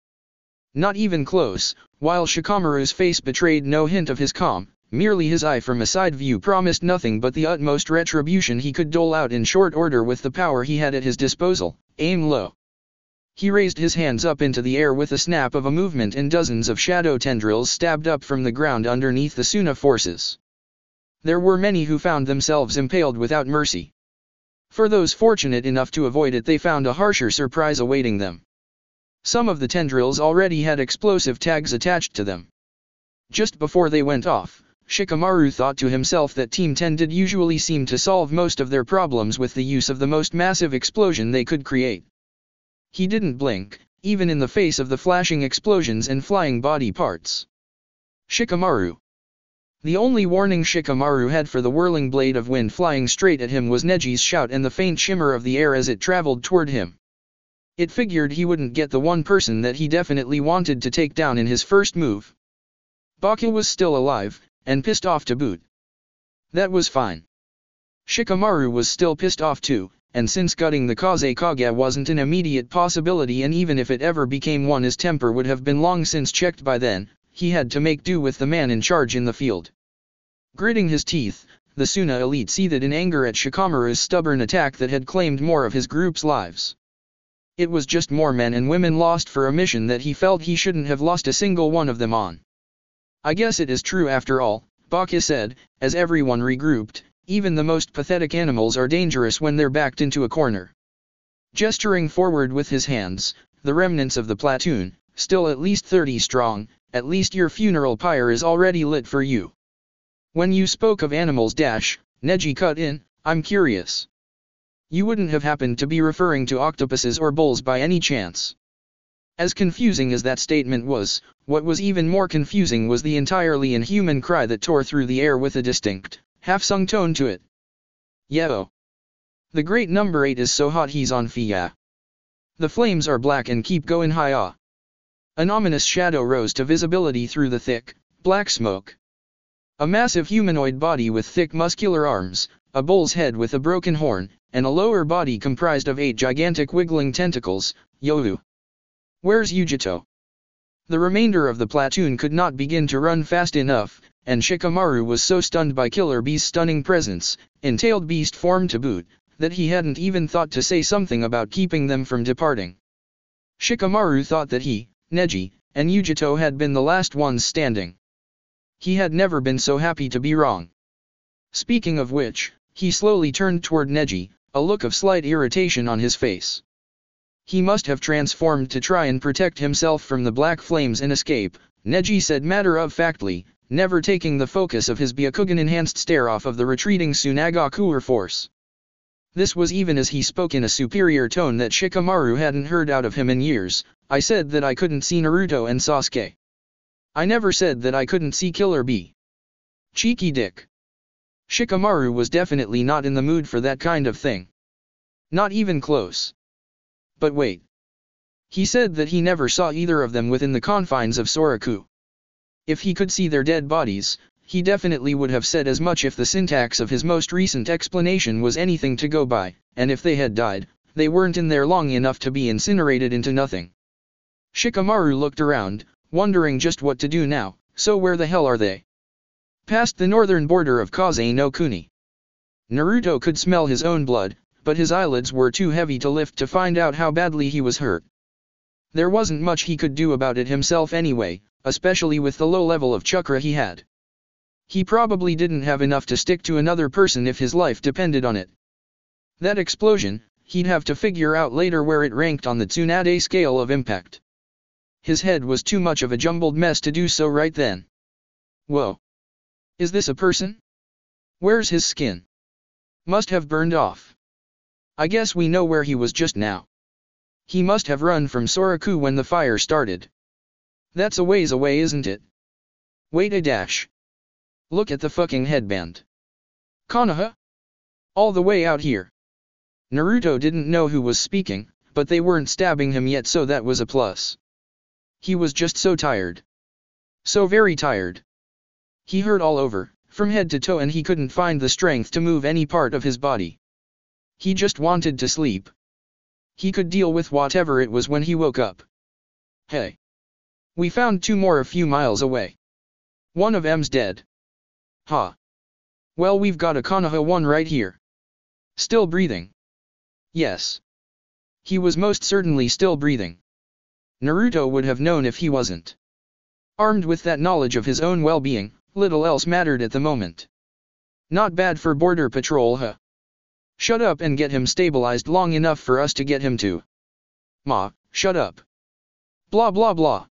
Not even close, while Shikamaru's face betrayed no hint of his calm, merely his eye from a side view promised nothing but the utmost retribution he could dole out in short order with the power he had at his disposal. Aim low. He raised his hands up into the air with a snap of a movement and dozens of shadow tendrils stabbed up from the ground underneath the Suna forces. There were many who found themselves impaled without mercy. For those fortunate enough to avoid it, they found a harsher surprise awaiting them. Some of the tendrils already had explosive tags attached to them. Just before they went off, Shikamaru thought to himself that Team 10 did usually seem to solve most of their problems with the use of the most massive explosion they could create. He didn't blink, even in the face of the flashing explosions and flying body parts. Shikamaru. The only warning Shikamaru had for the whirling blade of wind flying straight at him was Neji's shout and the faint shimmer of the air as it traveled toward him. It figured he wouldn't get the one person that he definitely wanted to take down in his first move. Baka was still alive, and pissed off to boot. That was fine. Shikamaru was still pissed off too, and since gutting the Kazekage wasn't an immediate possibility, and even if it ever became one, his temper would have been long since checked by then, he had to make do with the man in charge in the field. Gritting his teeth, the Suna elite seethed in anger at Shikamaru's stubborn attack that had claimed more of his group's lives. It was just more men and women lost for a mission that he felt he shouldn't have lost a single one of them on. I guess it is true after all, Baka said, as everyone regrouped. Even the most pathetic animals are dangerous when they're backed into a corner. Gesturing forward with his hands, the remnants of the platoon, still at least 30 strong, at least your funeral pyre is already lit for you. When you spoke of animals Neji cut in, I'm curious. You wouldn't have happened to be referring to octopuses or bulls by any chance? As confusing as that statement was, what was even more confusing was the entirely inhuman cry that tore through the air with a distinct, half-sung tone to it. Yo! The great number 8 is so hot he's on fire. The flames are black and keep going high. An ominous shadow rose to visibility through the thick, black smoke. A massive humanoid body with thick muscular arms, a bull's head with a broken horn, and a lower body comprised of 8 gigantic wiggling tentacles. Yohu! Where's Yujito? The remainder of the platoon could not begin to run fast enough, and Shikamaru was so stunned by Killer Bee's stunning presence, in tailed beast form to boot, that he hadn't even thought to say something about keeping them from departing. Shikamaru thought that he, Neji, and Yujito had been the last ones standing. He had never been so happy to be wrong. Speaking of which, he slowly turned toward Neji, a look of slight irritation on his face. He must have transformed to try and protect himself from the black flames and escape, Neji said matter-of-factly, never taking the focus of his Byakugan-enhanced stare off of the retreating Tsunagakuer force. This was even as he spoke in a superior tone that Shikamaru hadn't heard out of him in years. I said that I couldn't see Naruto and Sasuke. I never said that I couldn't see Killer Bee. Cheeky dick. Shikamaru was definitely not in the mood for that kind of thing. Not even close. But wait. He said that he never saw either of them within the confines of Soraku. If he could see their dead bodies, he definitely would have said as much if the syntax of his most recent explanation was anything to go by, and if they had died, they weren't in there long enough to be incinerated into nothing. Shikamaru looked around, wondering just what to do now. So where the hell are they? Past the northern border of Kaze no Kuni. Naruto could smell his own blood, but his eyelids were too heavy to lift to find out how badly he was hurt. There wasn't much he could do about it himself anyway, especially with the low level of chakra he had. He probably didn't have enough to stick to another person if his life depended on it. That explosion, he'd have to figure out later where it ranked on the Tsunade scale of impact. His head was too much of a jumbled mess to do so right then. Whoa. Is this a person? Where's his skin? Must have burned off. I guess we know where he was just now. He must have run from Soraku when the fire started. That's a ways away, isn't it? Wait a dash. Look at the fucking headband. Konoha? All the way out here. Naruto didn't know who was speaking, but they weren't stabbing him yet, so that was a plus. He was just so tired. So very tired. He hurt all over, from head to toe, and he couldn't find the strength to move any part of his body. He just wanted to sleep. He could deal with whatever it was when he woke up. Hey. We found 2 more a few miles away. One of 'em's dead. Huh. Well, we've got a Konoha one right here. Still breathing. Yes. He was most certainly still breathing. Naruto would have known if he wasn't. Armed with that knowledge of his own well-being, little else mattered at the moment. Not bad for border patrol, huh? Shut up and get him stabilized long enough for us to get him to. Ma, shut up. Blah blah blah.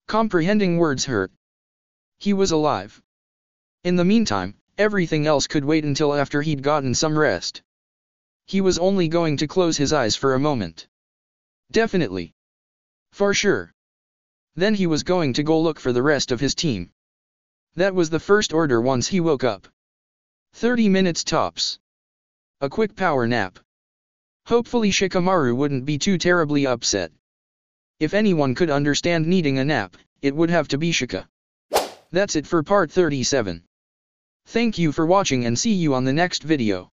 Comprehending words hurt. He was alive. In the meantime, everything else could wait until after he'd gotten some rest. He was only going to close his eyes for a moment. Definitely. For sure. Then he was going to go look for the rest of his team. That was the first order once he woke up. 30 minutes tops. A quick power nap. Hopefully Shikamaru wouldn't be too terribly upset. If anyone could understand needing a nap, it would have to be Shika. That's it for part 37. Thank you for watching and see you on the next video.